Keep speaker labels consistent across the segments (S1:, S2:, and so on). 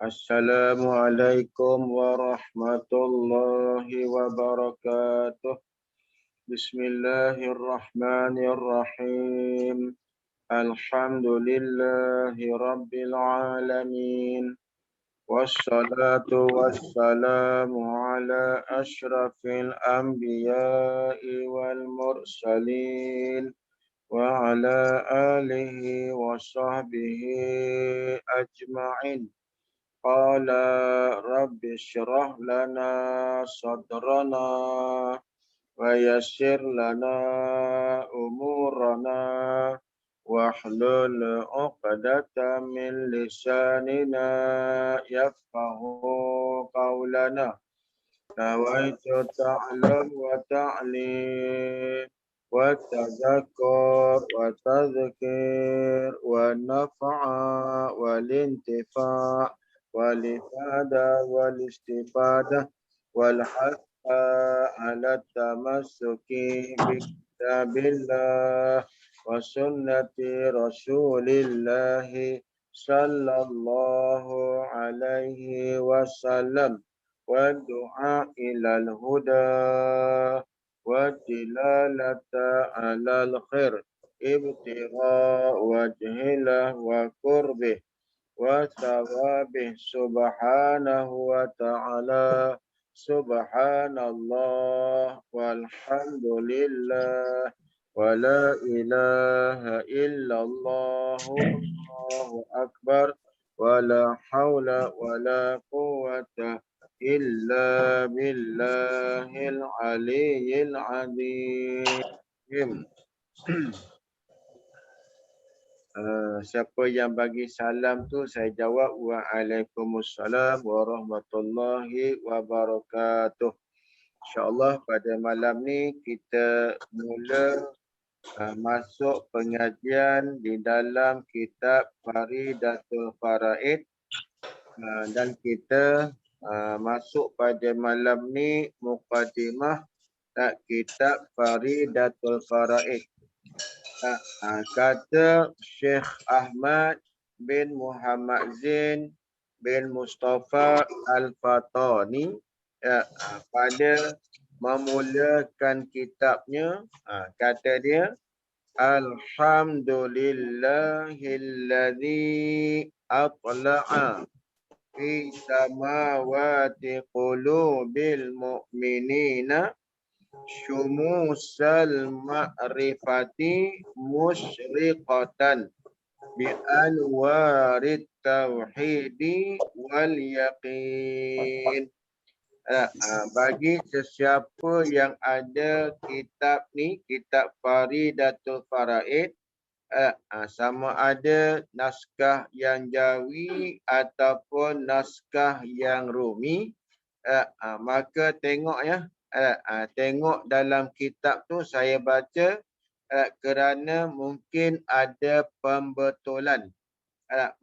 S1: Assalamualaikum warahmatullahi wabarakatuh. Bismillahirrahmanirrahim. Alhamdulillahi rabbil alamin. Wassalatu wassalamu ala ashrafil anbiya'i wal mursalin. Wa ala alihi wa sahbihi ajma'in. Qala rabbi syrah lana sadrana wa yassir lana umurana wahlul 'uqdatam min lisanina yafqahu qawlana. Nawaitu ta'lam wa ta'lim wa tadhakkur wa tadhkir wa nafa'a wal intifa' والإفادة والاستفادة والحث على التمسك بكتاب الله وسنة رسول الله صلى الله عليه وسلم والدعاء إلى الهدى والدلالة على الخير ابتغاء وجه الله وقربه وثوابه سبحانه وتعالى. Subhanallah walhamdulillah wa la ilaha illallah Allahu akbar wa la hawla wa la quwwata illa billahil aliyyil azim. Siapa yang bagi salam tu saya jawab waalaikumsalam warahmatullahi wabarakatuh. InsyaAllah pada malam ni kita mula masuk pengajian di dalam kitab Faridatul Faraid, dan kita masuk pada malam ni mukadimah kitab Faridatul Faraid. Kata Syekh Ahmad bin Muhammad Zain bin Mustafa Al-Fatani pada memulakan kitabnya, kata dia, Alhamdulillahilladzi atla'a fi samawati qulubil mu'minina syumusal ma'rifati musyriqatan bi anwarit tauhidi wal yaqin. Bagi sesiapa yang ada kitab ni, kitab Faridatul Faraid, sama ada naskah yang jawi ataupun naskah yang rumi, maka tengok ya, tengok dalam kitab tu saya baca kerana mungkin ada pembetulan.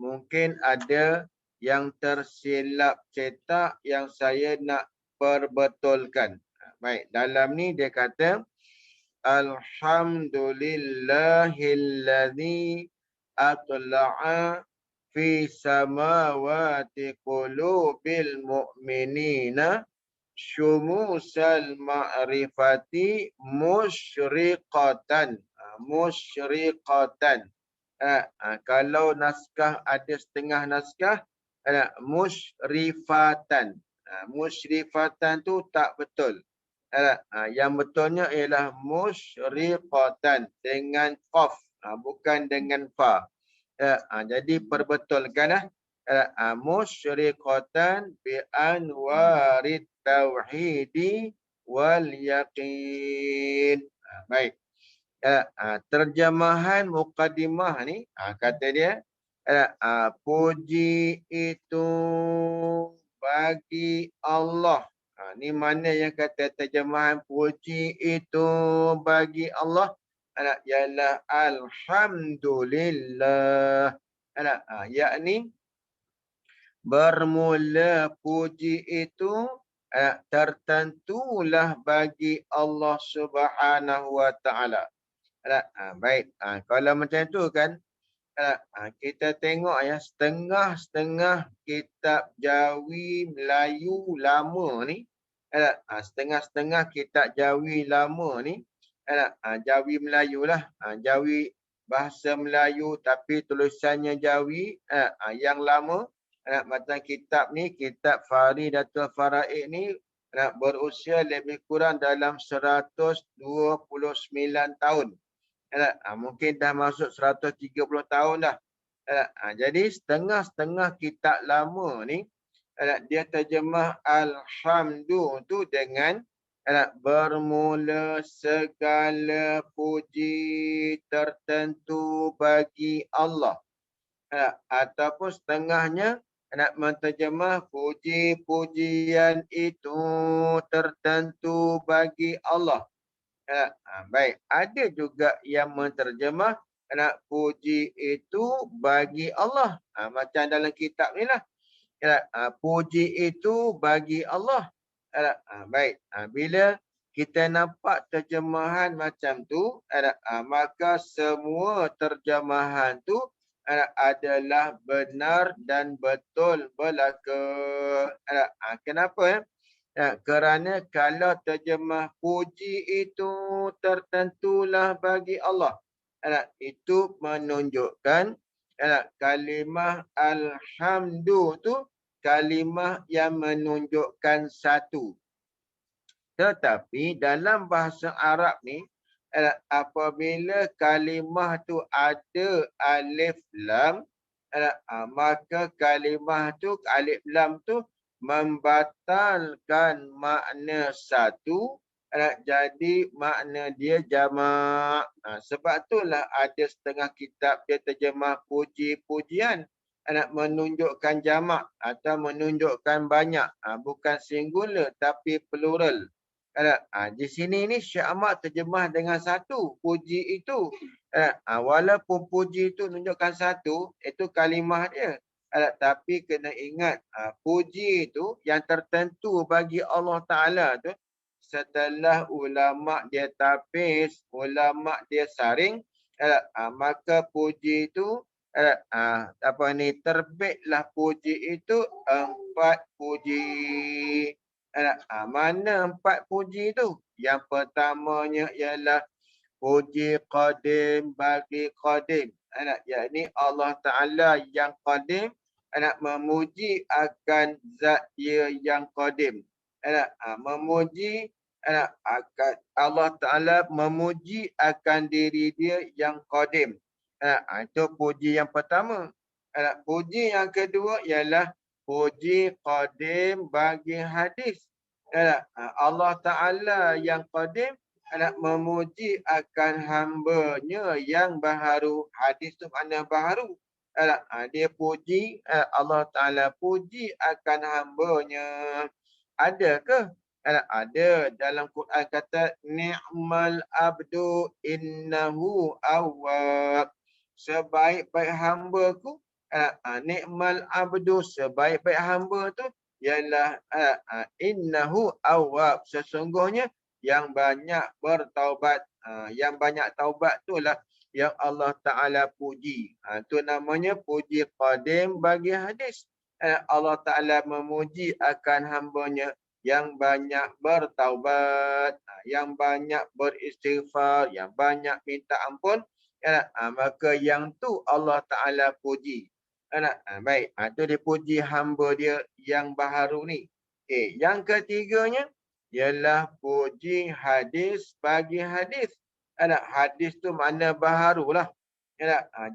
S1: Mungkin ada yang tersilap cetak yang saya nak perbetulkan. Baik, dalam ni dia kata Alhamdulillahilladzi atla'a fi samawati qulubil mu'minina syumusal ma'rifati musyriqatan. Musyriqatan. Kalau naskah ada setengah naskah, musyrifatan. Musyrifatan tu tak betul. Yang betulnya ialah musyriqatan dengan qaf, bukan dengan fa. Jadi perbetulkanlah. Musyriqatan bi anwarit tauhidi wal yaqin. Baik. Terjemahan mukadimah ni, kata dia, puji itu bagi Allah. Ni mana yang kata terjemahan puji itu bagi Allah? Ialah Alhamdulillah. Yakni bermula puji itu tertentulah bagi Allah Subhanahu wa Ta'ala. Baik, kalau macam tu kan, Kita tengok ya, setengah-setengah kitab Jawi Melayu lama ni, setengah-setengah kitab Jawi lama ni, Jawi Melayu lah, Jawi bahasa Melayu tapi tulisannya Jawi, yang lama, macam kitab ni, kitab Faridatul Faraid ni, berusia lebih kurang dalam 129 tahun. Mungkin dah masuk 130 tahun dah. Jadi setengah-setengah kitab lama ni, dia terjemah Alhamdu tu dengan bermula segala puji tertentu bagi Allah. Ataupun setengahnya nak menterjemah puji-pujian itu tertentu bagi Allah. Baik, ada juga yang menterjemah puji itu bagi Allah. Macam dalam kitab ni lah. Puji itu bagi Allah. Baik, bila kita nampak terjemahan macam tu, maka semua terjemahan tu adalah benar dan betul belaka. Kenapa ya? Kerana kalau terjemah puji itu tertentulah bagi Allah, itu menunjukkan kalimah alhamdu tu kalimah yang menunjukkan satu. Tetapi dalam bahasa Arab ni, apabila kalimah tu ada alif lam, maka kalimah tu alif lam tu membatalkan makna satu, jadi makna dia jamak. Sebab itulah ada setengah kitab dia terjemah puji-pujian, menunjukkan jamak atau menunjukkan banyak, bukan singular tapi plural. Di sini ni Syekh Ahmad terjemah dengan satu, puji itu. Walaupun puji itu menunjukkan satu, itu kalimah dia. Tapi kena ingat, puji itu yang tertentu bagi Allah Ta'ala tu, setelah ulama dia tapis, ulama dia saring, maka puji itu, terbitlah puji itu 4 puji. Mana 4 puji itu? Yang pertamanya ialah puji qadim bagi qadim. Yakni Allah Ta'ala yang qadim, memuji akan zat dia yang qadim. Memuji akan Allah Ta'ala, memuji akan diri dia yang qadim. Itu puji yang pertama. Puji yang kedua ialah puji qadim bagi hadis. Allah Ta'ala yang qadim memuji akan hamba-Nya yang baharu. Hadis tu makna baharu. Dia puji, Allah Ta'ala puji akan hamba-Nya. Ada ke? Ada. Dalam Quran kata, ni'mal abdu innahu awwab. Sebaik-baik hamba-Ku, ni'mal abdu, sebaik-baik hamba tu ialah innahu awwab. Sesungguhnya yang banyak bertaubat. Yang banyak taubat itulah yang Allah Ta'ala puji. Itu namanya puji qadim bagi hadis. Allah Ta'ala memuji akan hamba-Nya yang banyak bertaubat, yang banyak beristighfar, yang banyak minta ampun. Maka yang tu Allah Ta'ala puji. Baik, itu dipuji hamba dia yang baharu ni. Yang ketiganya ialah puji hadis bagi hadis. Hadis tu makna baharu lah.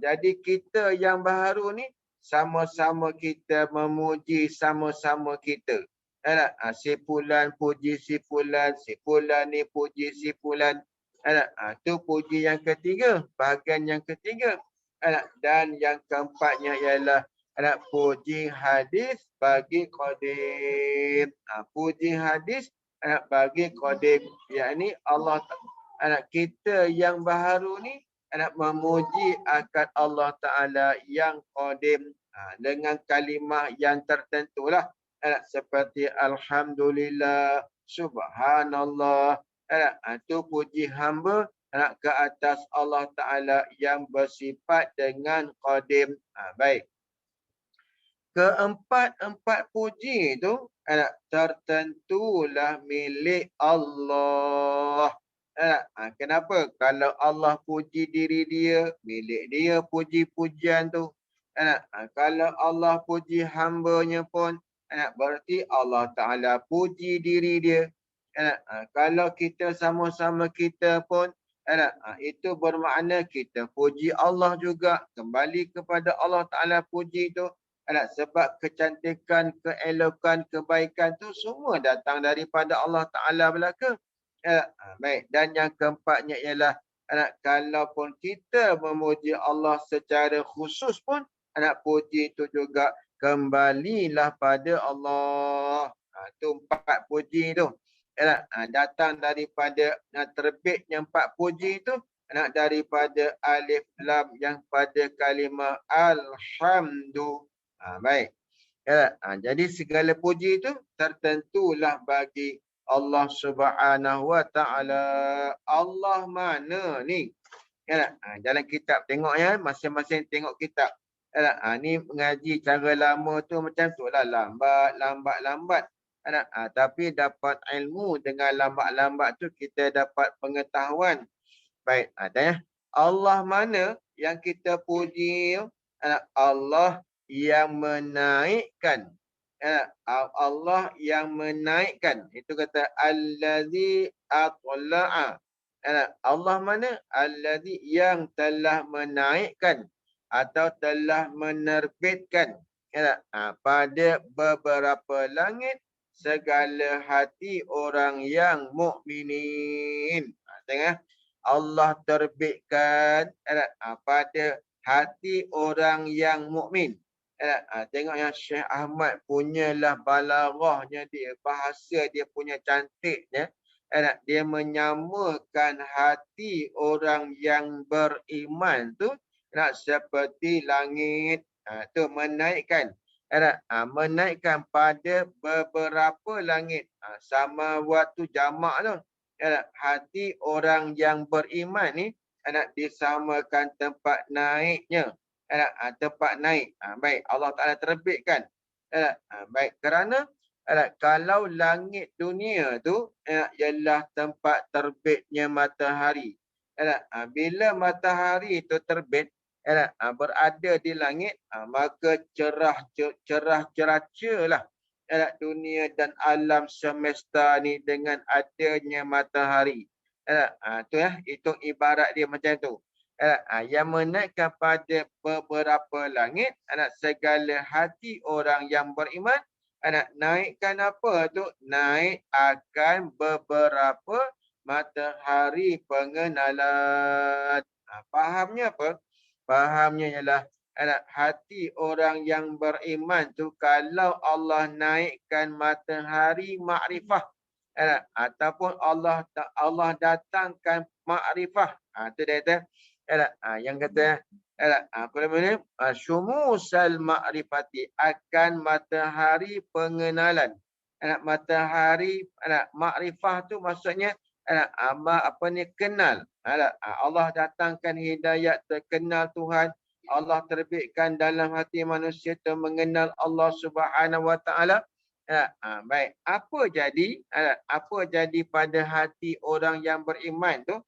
S1: Jadi kita yang baharu ni, sama-sama kita memuji sama-sama kita. Si fulan puji si fulan ni puji si fulan. Itu puji yang ketiga, bahagian yang ketiga. Dan yang keempatnya ialah puji hadis bagi qadim. Puji hadis bagi qadim, yakni Allah, kita yang baharu ni memuji akan Allah Ta'ala yang qadim dengan kalimah yang tertentulah, seperti alhamdulillah, subhanallah. Itu puji hamba ke atas Allah Ta'ala yang bersifat dengan qadim. Baik. Keempat-empat puji itu tertentulah milik Allah. Kenapa? Kalau Allah puji diri dia, milik dia puji-pujian tu. Kalau Allah puji hamba-Nya pun, berarti Allah Ta'ala puji diri dia. Kalau kita sama-sama kita pun, itu bermakna kita puji Allah juga. Kembali kepada Allah Ta'ala puji itu. Sebab kecantikan, keelokan, kebaikan tu semua datang daripada Allah Ta'ala belaka. Baik. Dan yang keempatnya ialah kalaupun kita memuji Allah secara khusus pun, puji itu juga kembalilah pada Allah. Itu 4 puji tu. Datang daripada terbitnya 4 puji itu daripada alif lam yang pada kalimah alhamdulillah. Baik. Jadi segala puji itu tertentulah bagi Allah Subhanahu Wa Taala. Allah mana ni? Dalam kitab tengok ya, masing-masing tengok kitab. Ni mengaji cara lama tu macam tu lah, lambat. Tapi dapat ilmu dengan lambat-lambat tu kita dapat pengetahuan. Baik, ada ya. Allah mana yang kita puji? Allah yang menaikkan. Allah yang menaikkan. Itu kata allazi atla'a. Allah mana? Allazi yang telah menaikkan atau telah menerbitkan pada beberapa langit segala hati orang yang mukminin. Tengok, Allah terbitkan pada hati orang yang mukmin. Tengok yang Syekh Ahmad punyalah balaghahnya dia, bahasa dia punya cantiknya. Dia menyamakan hati orang yang beriman tu seperti langit. Tu menaikkan. Menaikkan pada beberapa langit. Sama waktu jamak tu. Hati orang yang beriman ni disamakan tempat naiknya. Tempat naik. Baik, Allah Ta'ala terbitkan. Baik, kerana kalau langit dunia tu ialah tempat terbitnya matahari. Bila matahari itu terbit, berada di langit, maka cerah-ceracalah dunia dan alam semesta ni dengan adanya matahari. Tu ya, itu ibarat dia macam tu. Yang menaikkan pada beberapa langit segala hati orang yang beriman. Naikkan apa tu? Naik akan beberapa matahari pengenalan. Fahamnya apa? Fahamnya ialah hati orang yang beriman tu kalau Allah naikkan matahari makrifah ataupun Allah datangkan makrifah. Tu dia kata. Yang kata apa namanya? Syumusal makrifati, akan matahari pengenalan. Matahari makrifah tu maksudnya apa ni, kenal. Allah datangkan hidayat terkenal Tuhan. Allah terbitkan dalam hati manusia tu mengenal Allah Subhanahu Wa Taala. Baik, apa jadi pada hati orang yang beriman tu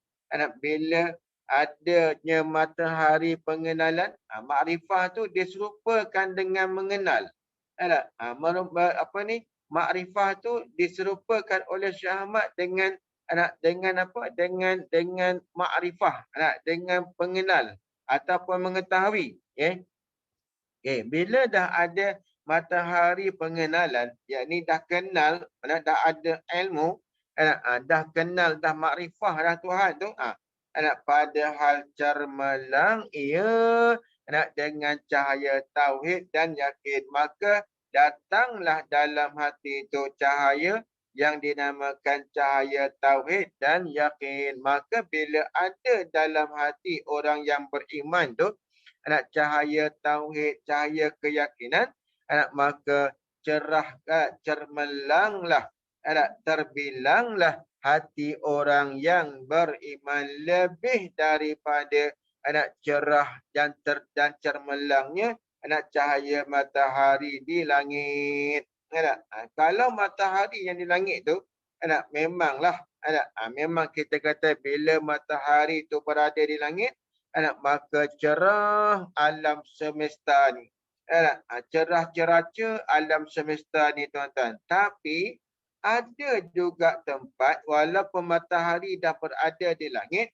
S1: bila adanya matahari pengenalan? Makrifah tu diserupakan dengan mengenal. Apa ni? Makrifah tu diserupakan oleh Syekh Ahmad dengan apa? Dengan makrifah, dengan pengenal ataupun mengetahui. Bila dah ada matahari pengenalan, yakni dah kenal, dah ada ilmu, dah kenal, dah makrifah dah Tuhan tu, padahal cermelang ia dengan cahaya tauhid dan yakin, maka datanglah dalam hati itu cahaya yang dinamakan cahaya tauhid dan yakin. Maka bila ada dalam hati orang yang beriman tu cahaya tauhid, cahaya keyakinan, maka cermelanglah, terbilanglah hati orang yang beriman lebih daripada anak cerah dan cermelangnya anak cahaya matahari di langit. Kalau matahari yang di langit tu memanglah memang kita kata bila matahari tu berada di langit maka cerah alam semesta ni. Cerah ceraca alam semesta ni tuan-tuan. Tapi ada juga tempat walaupun matahari dah berada di langit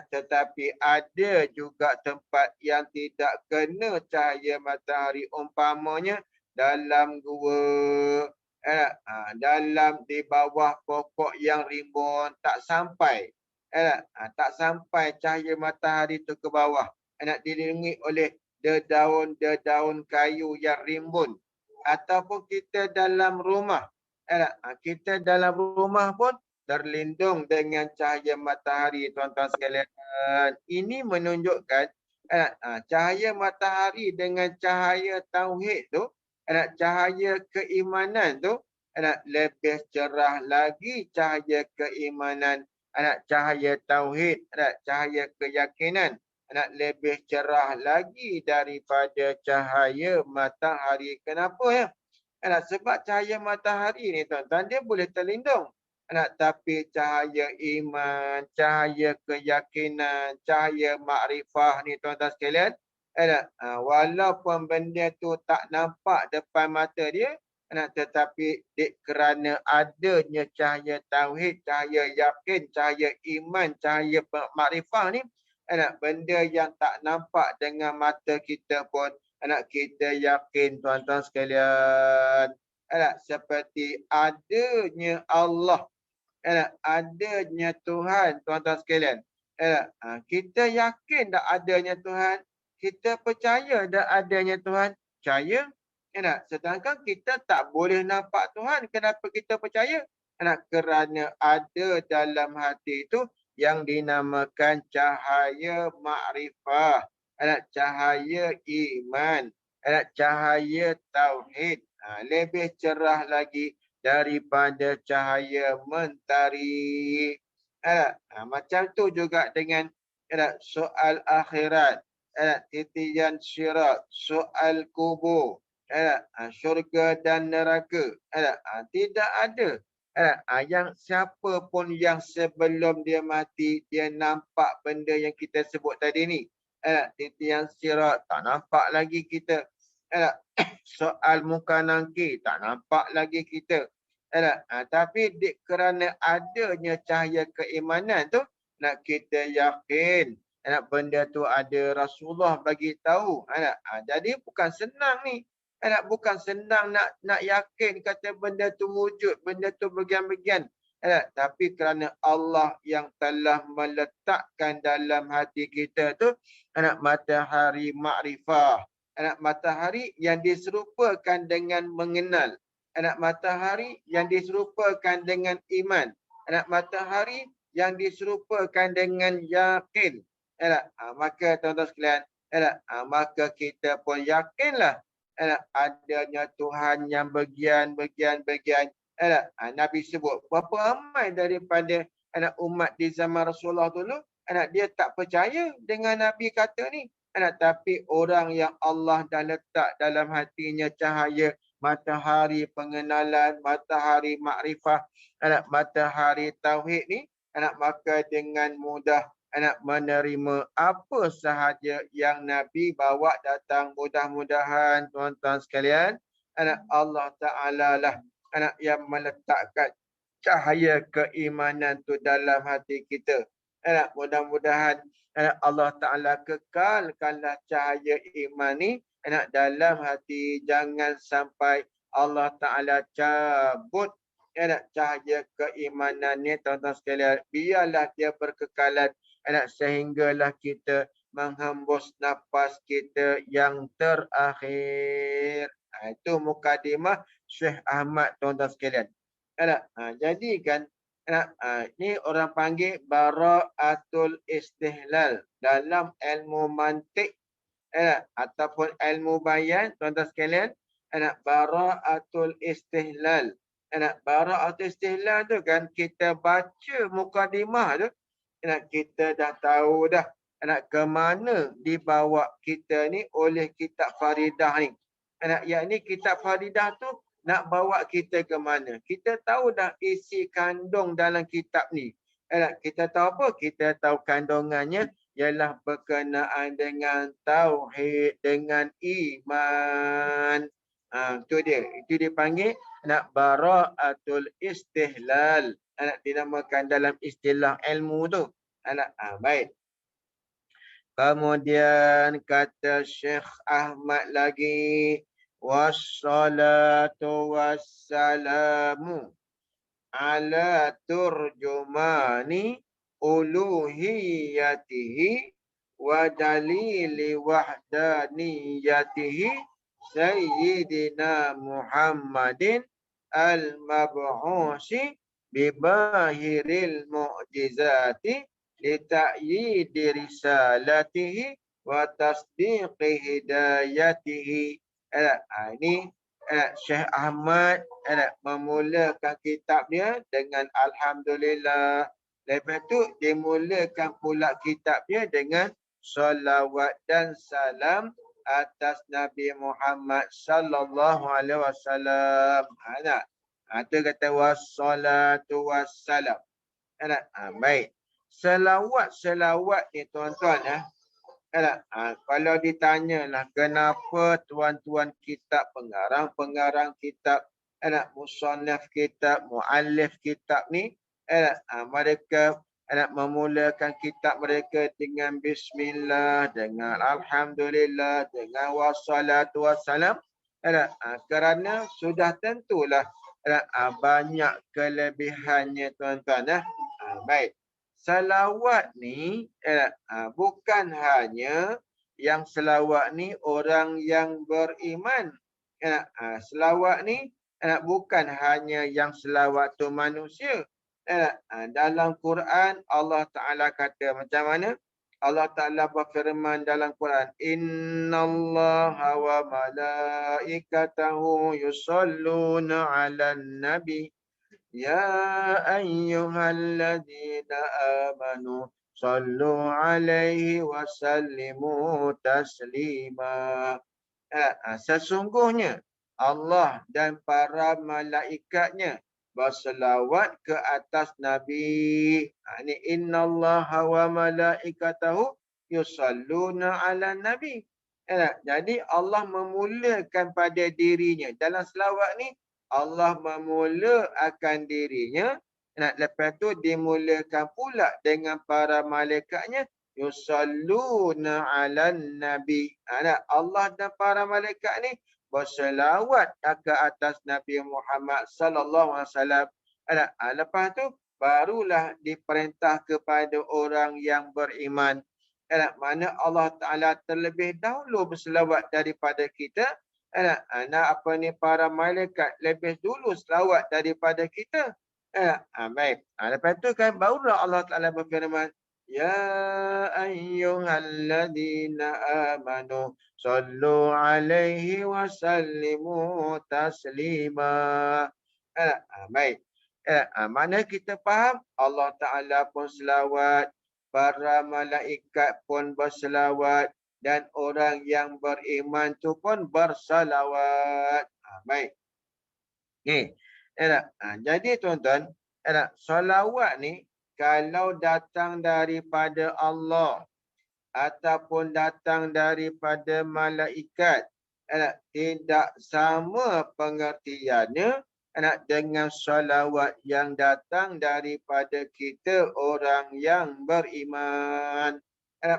S1: tetapi ada juga tempat yang tidak kena cahaya matahari, umpamanya dalam gua dalam di bawah pokok yang rimbun tak sampai tak sampai cahaya matahari tu ke bawah dililingi oleh dedaun-dedaun kayu yang rimbun ataupun kita dalam rumah kita dalam rumah pun terlindung dengan cahaya matahari tuan-tuan sekalian. Ini menunjukkan cahaya matahari dengan cahaya tauhid tu cahaya keimanan tu lebih cerah lagi cahaya keimanan cahaya tauhid cahaya keyakinan lebih cerah lagi daripada cahaya matahari. Kenapa ya? Sebab cahaya matahari ni tuan-tuan dia boleh terlindung. Tapi cahaya iman, cahaya keyakinan, cahaya makrifah ni tuan-tuan sekalian, walaupun benda tu tak nampak depan mata dia, tetapi kerana adanya cahaya tauhid, cahaya yakin, cahaya iman, cahaya makrifah ni, benda yang tak nampak dengan mata kita pun kita yakin tuan-tuan sekalian. Seperti adanya Allah. Adanya Tuhan tuan-tuan sekalian. Kita yakin tak adanya Tuhan? Kita percaya tak adanya Tuhan? Percaya. Sedangkan kita tak boleh nampak Tuhan. Kenapa kita percaya? Kerana ada dalam hati itu yang dinamakan cahaya makrifah. Cahaya iman, cahaya tauhid. Lebih cerah lagi daripada cahaya mentari. Macam tu juga dengan soal akhirat, titian syirat, soal kubur, syurga dan neraka. Tidak ada. Yang siapa pun yang sebelum dia mati, dia nampak benda yang kita sebut tadi ni. Titian sirat, tak nampak lagi kita. Soal muka nangki, tak nampak lagi kita. Tapi kerana adanya cahaya keimanan tu, kita yakin benda tu ada, Rasulullah bagi tahu. Jadi bukan senang ni. Bukan senang nak yakin kata benda tu wujud, benda tu bagian-bagian. Tapi kerana Allah yang telah meletakkan dalam hati kita tu matahari makrifah, matahari yang diserupakan dengan mengenal, matahari yang diserupakan dengan iman, matahari yang diserupakan dengan yakin. Maka tuan-tuan sekalian, maka kita pun yakinlah adanya Tuhan yang bagian-bagian. Nabi sebut berapa ramai daripada umat di zaman Rasulullah dulu dia tak percaya dengan Nabi kata ni. Tapi orang yang Allah dah letak dalam hatinya cahaya matahari pengenalan, matahari makrifah, matahari tauhid ni, maka dengan mudah menerima apa sahaja yang Nabi bawa datang. Mudah-mudahan tuan-tuan sekalian, Allah Ta'ala lah yang meletakkan cahaya keimanan tu dalam hati kita. Mudah-mudahan Allah Ta'ala kekalkanlah cahaya iman ni dalam hati. Jangan sampai Allah Ta'ala cabut cahaya keimanan ni tuan-tuan sekalian. Biarlah dia berkekalan sehinggalah kita menghembus nafas kita yang terakhir. Itu mukadimah Syekh Ahmad tuan-tuan sekalian. Jadi kan ni orang panggil bara'atul istihlal dalam ilmu mantik ataupun ilmu bayan tuan-tuan sekalian. Bara'atul istihlal Anak barak atau istihlal tu kan kita baca mukadimah tu, anak kita dah tahu dah anak ke mana dibawa kita ni oleh kitab Faridah ni. Anak yakni kitab Faridah tu nak bawa kita ke mana? Kita tahu dah isi kandung dalam kitab ni. Anak kita tahu apa? Kita tahu kandungannya ialah berkenaan dengan tauhid, dengan iman. Tu dia. Itu dipanggil nak bara'atul istihlal. Anak dinamakan dalam istilah ilmu tu. Anak baik. Kemudian kata Syekh Ahmad lagi, wassalatu wassalamu ala turjumani uluhiyatihi wa dalili wahdaniyatihi Sayyidina Muhammadin al-mab'usi bibahiril mu'jizati lita'yidi risalatihi wa tasdiqi hidayatihi. Ini Syekh Ahmad memulakan kitab dia dengan Alhamdulillah. Lepas tu dimulakan pula kitab dia dengan salawat dan salam atas Nabi Muhammad sallallahu alaihi wasallam. Itu kata wassalatu wassalam. Baik. Selawat ni tuan-tuan kalau ditanyalah kenapa tuan-tuan kitab pengarang kitab musannaf kitab muallif kitab ni mereka memulakan kitab mereka dengan bismillah, dengan alhamdulillah, dengan wassalatu wassalam. Kerana sudah tentulah banyak kelebihannya tuan-tuan. Baik. Salawat ni bukan hanya yang selawat ni orang yang beriman. Selawat ni bukan hanya yang selawat tu manusia. Dalam Quran Allah Ta'ala kata macam mana? Allah Ta'ala berfirman dalam Quran, innallaha wa malaikatahu yusalluna 'alan nabi ya ayyuhalladzina amanu sallu 'alaihi wa sallimu taslima. Sesungguhnya Allah dan para malaikatnya berselawat ke atas Nabi. Ini innallaha wa malaikatahu yusalluna 'alan nabi. Jadi Allah memulakan pada dirinya. Dalam selawat ni Allah memula akan dirinya. Lepas tu dimulakan pula dengan para malaikatnya yusalluna 'alan nabi. Allah dan para malaikat ni berselawat ke atas Nabi Muhammad sallallahu alaihi wasallam. Lepas tu barulah diperintah kepada orang yang beriman. Mana Allah Ta'ala terlebih dahulu berselawat daripada kita. Para malaikat lebih dulu selawat daripada kita. Baik. Lepas tu kan barulah Allah Ta'ala berfirman, ya ayyuhalladzina amanu sallu 'alaihi wa sallimu taslima. Baik. Mana kita faham Allah Ta'ala pun selawat, para malaikat pun berselawat dan orang yang beriman tu pun bersalawat. Baik. Okay. Jadi tuan-tuan, salawat ni kalau datang daripada Allah ataupun datang daripada malaikat, tidak sama pengertiannya dengan salawat yang datang daripada kita orang yang beriman.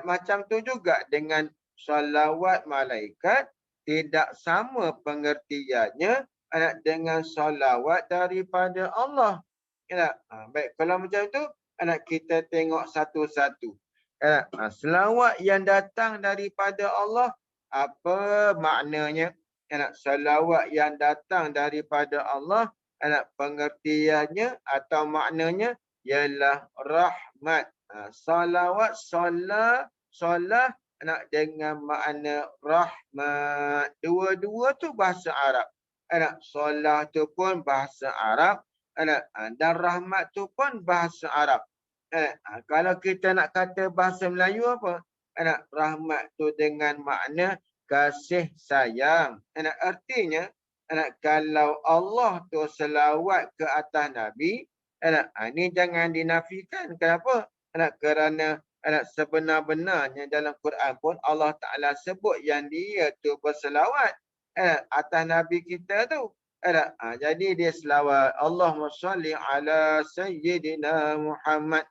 S1: Macam tu juga dengan salawat malaikat, tidak sama pengertiannya dengan salawat daripada Allah. Baik, kalau macam tu kita tengok satu-satu. Selawat yang datang daripada Allah, apa maknanya? Salawat yang datang daripada Allah, pengertiannya atau maknanya ialah rahmat. Salawat, salah dengan makna rahmat. Dua-dua tu bahasa Arab. Solah tu pun bahasa Arab. Dan rahmat tu pun bahasa Arab. Kalau kita nak kata bahasa Melayu apa? Rahmat tu dengan makna kasih sayang. Artinya, kalau Allah tu selawat ke atas Nabi, ini jangan dinafikan. Kenapa? Kerana sebenar-benarnya dalam Quran pun Allah Ta'ala sebut yang dia tu berselawat atas Nabi kita tu. Jadi dia selawat. Allahumma salli ala Sayyidina Muhammad.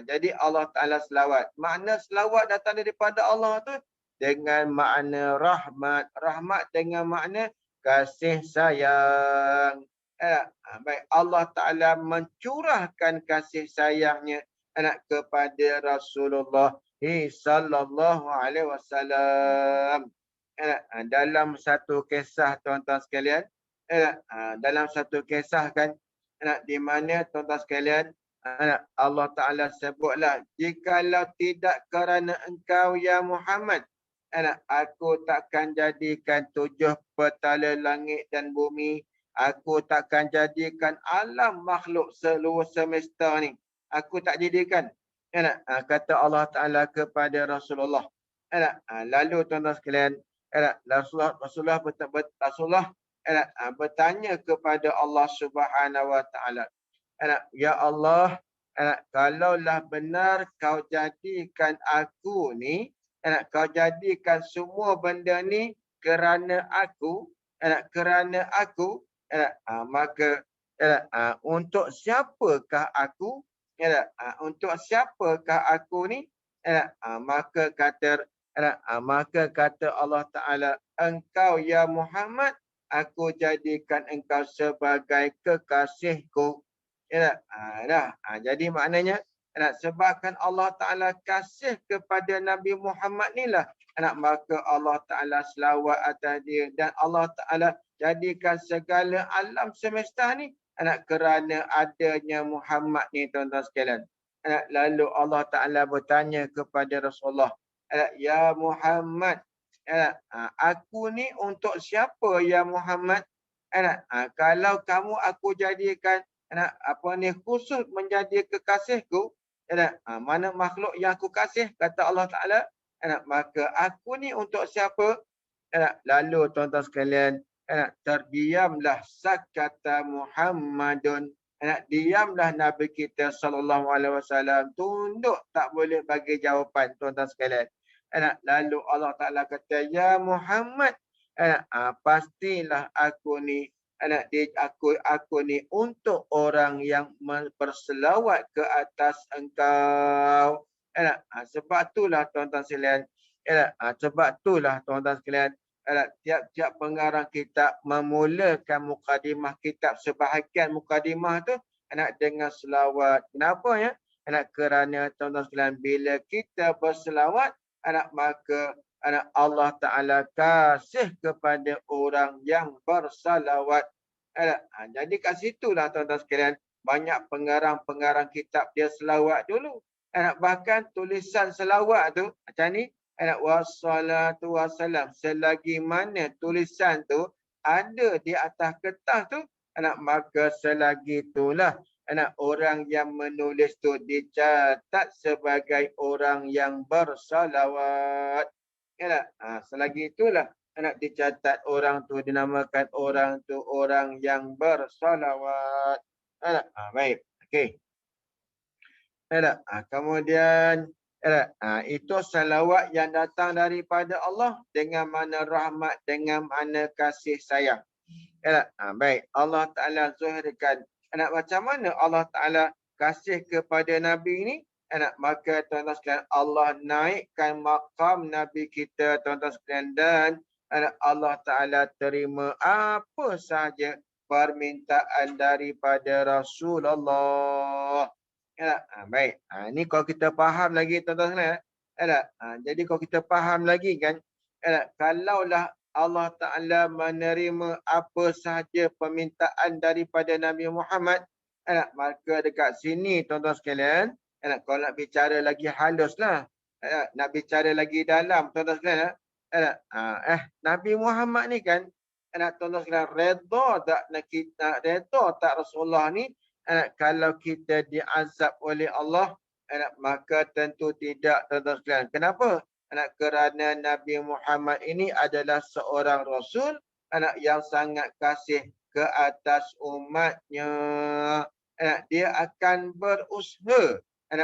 S1: Jadi Allah Ta'ala selawat. Makna selawat datang daripada Allah tu dengan makna rahmat. Rahmat dengan makna kasih sayang. Baik, Allah Ta'ala mencurahkan kasih sayangnya kepada Rasulullah sallallahu alaihi wasallam. Dalam satu kisah tuan-tuan sekalian, dalam satu kisah kan, di mana tuan-tuan sekalian, Allah Ta'ala sebutlah, jikalau tidak kerana engkau ya Muhammad, aku takkan jadikan 7 petala langit dan bumi. Aku takkan jadikan alam makhluk seluruh semesta ni. Aku tak jadikan. Kata Allah Ta'ala kepada Rasulullah. Lalu tuan-tuan sekalian, Rasulullah bertanya kepada Allah Subhanahu Wa Ta'ala. Ya Allah, kalaulah benar kau jadikan aku ni, kau jadikan semua benda ni kerana aku, maka untuk siapakah aku? Untuk siapakah aku ni? Maka kata Allah Ta'ala, engkau ya Muhammad, aku jadikan engkau sebagai kekasihku. Jadi maknanya, sebabkan Allah Ta'ala kasih kepada Nabi Muhammad ni lah, maka Allah Ta'ala selawat atas dia. Dan Allah Ta'ala jadikan segala alam semesta ni kerana adanya Muhammad ni tuan-tuan sekalian. Lalu Allah Ta'ala bertanya kepada Rasulullah, ya Muhammad, aku ni untuk siapa ya Muhammad? Kalau kamu aku jadikan khusus menjadi kekasihku, mana makhluk yang aku kasih, kata Allah Ta'ala, maka aku ni untuk siapa? Lalu tuan-tuan sekalian, terdiamlah sakata Muhammadun. Diamlah Nabi kita sallallahu alaihi wasallam, tunduk, tak boleh bagi jawapan tuan-tuan sekalian. Lalu Allah Ta'ala kata, ya Muhammad, pastilah aku ni, aku ni untuk orang yang berselawat ke atas engkau. Sebab itulah tuan-tuan sekalian, tiap-tiap pengarang kitab memulakan mukadimah kitab, sebahagian mukadimah tu dengan selawat. Kenapa ya? Kerana tuan-tuan sekalian, bila kita berselawat, maka Allah Ta'ala kasih kepada orang yang bersalawat. Jadi kat situlah tuan-tuan sekalian, banyak pengarang-pengarang kitab dia selawat dulu. Bahkan tulisan selawat tu macam ni, wassalatu wassalam, selagi mana tulisan tu ada di atas kertas tu, maka selagi itulah orang yang menulis tu dicatat sebagai orang yang bersalawat. Selagi itulah dicatat orang tu, dinamakan orang tu orang yang bersalawat. Baik, okey. Kemudian itu salawat yang datang daripada Allah dengan mana rahmat, dengan mana kasih sayang. Baik, Allah Ta'ala zuhirkan macam mana Allah Ta'ala kasih kepada Nabi ni. Maka tuan-tuan sekalian, Allah naikkan maqam Nabi kita tuan-tuan sekalian, dan Allah Ta'ala terima apa sahaja permintaan daripada Rasulullah. Baik, ini kalau kita faham lagi tuan-tuan sekalian. Jadi kalau kita faham lagi kan, kalaulah Allah Ta'ala menerima apa sahaja permintaan daripada Nabi Muhammad, maka dekat sini tuan-tuan sekalian, kalau nak bicara lagi halus lah, nak bicara lagi dalam tuan-tuan sekalian, Nabi Muhammad ni kan, anak tuan-tuan sekalian, redha tak nak kita, redha tak Rasulullah ni kalau kita diazab oleh Allah, maka tentu tidak, tuan-tuan sekalian. Kenapa? Kerana Nabi Muhammad ini adalah seorang Rasul yang sangat kasih ke atas umatnya. Dia akan berusaha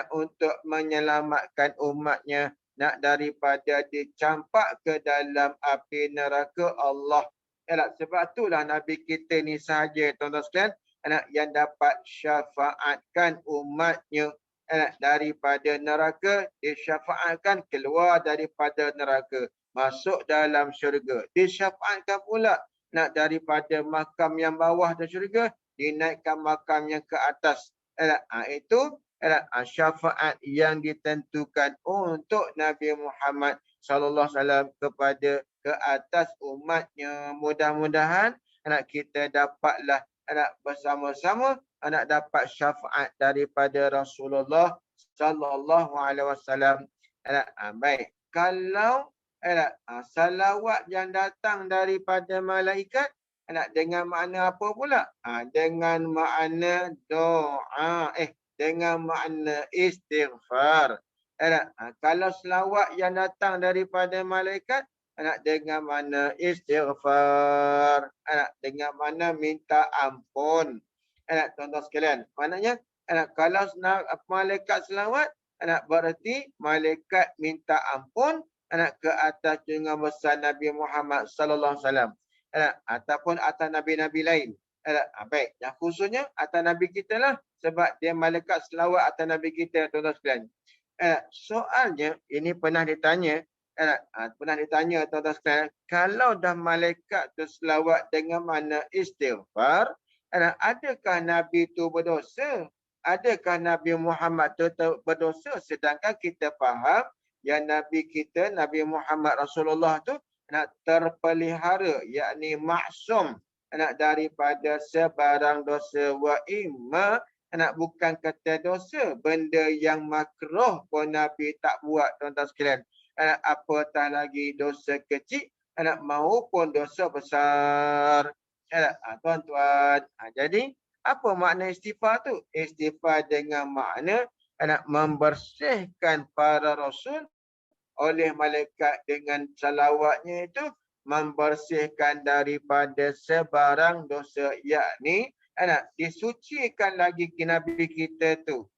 S1: untuk menyelamatkan umatnya daripada dicampak ke dalam api neraka Allah. Sebab itulah Nabi kita ni sahaja, tuan-tuan sekalian, yang dapat syafaatkan umatnya daripada neraka, disyafaatkan keluar daripada neraka, masuk dalam syurga. Disyafaatkan pula daripada makam yang bawah dan syurga, dinaikkan makam yang ke atas. Itu syafaat yang ditentukan untuk Nabi Muhammad sallallahu alaihi wasallam kepada ke atas umatnya. Mudah-mudahan kita dapatlah bersama-sama dapat syafaat daripada Rasulullah sallallahu alaihi wasallam. Baik, kalau salawat yang datang daripada malaikat dengan makna apa pula? Dengan makna doa, dengan makna istighfar. Kalau selawat yang datang daripada malaikat dengan makna istighfar, dengan makna minta ampun. Tuan-tuan sekalian, maknanya kalau malaikat selawat berarti malaikat minta ampun ke atas junjungan besar Nabi Muhammad sallallahu alaihi wasallam, ataupun atas nabi-nabi lain. Baik, yang khususnya atas nabi kita lah, sebab dia malaikat selawat atas nabi kita, tuan-tuan sekalian. Soalnya ini pernah ditanya, tuan-tuan sekalian, kalau dah malaikat tu selawat dengan makna istighfar, adakah nabi tu berdosa? Adakah Nabi Muhammad tu berdosa? Sedangkan kita faham yang nabi kita, Nabi Muhammad Rasulullah tu terpelihara, yakni maksum daripada sebarang dosa. Wa imma bukan kata dosa, benda yang makruh pun Nabi tak buat, tuan-tuan sekalian. Apatah lagi dosa kecil maupun dosa besar. Tuan-tuan, jadi apa makna istighfar tu? Istighfar dengan makna membersihkan para rasul oleh malaikat dengan salawatnya itu, membersihkan daripada sebarang dosa, yakni disucikan lagi Nabi kita tu.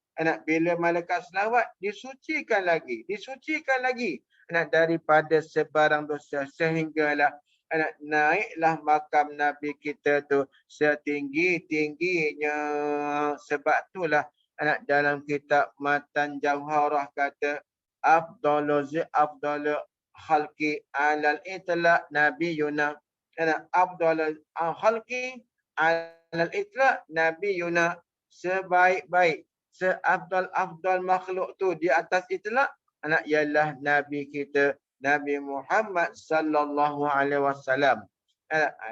S1: Bila malaikat selawat, disucikan lagi daripada sebarang dosa, sehinggalah naiklah makam Nabi kita tu setinggi-tingginya. Sebab itulah dalam kitab Matan Jauharah kata, afdalu khalqi alal itlaq nabiyuna, afdalu khalqi alal itlaq nabiyuna, sebaik-baik, seafdal makhluk tu di atas itlaq ialah nabi kita, Nabi Muhammad sallallahu alaihi wasallam.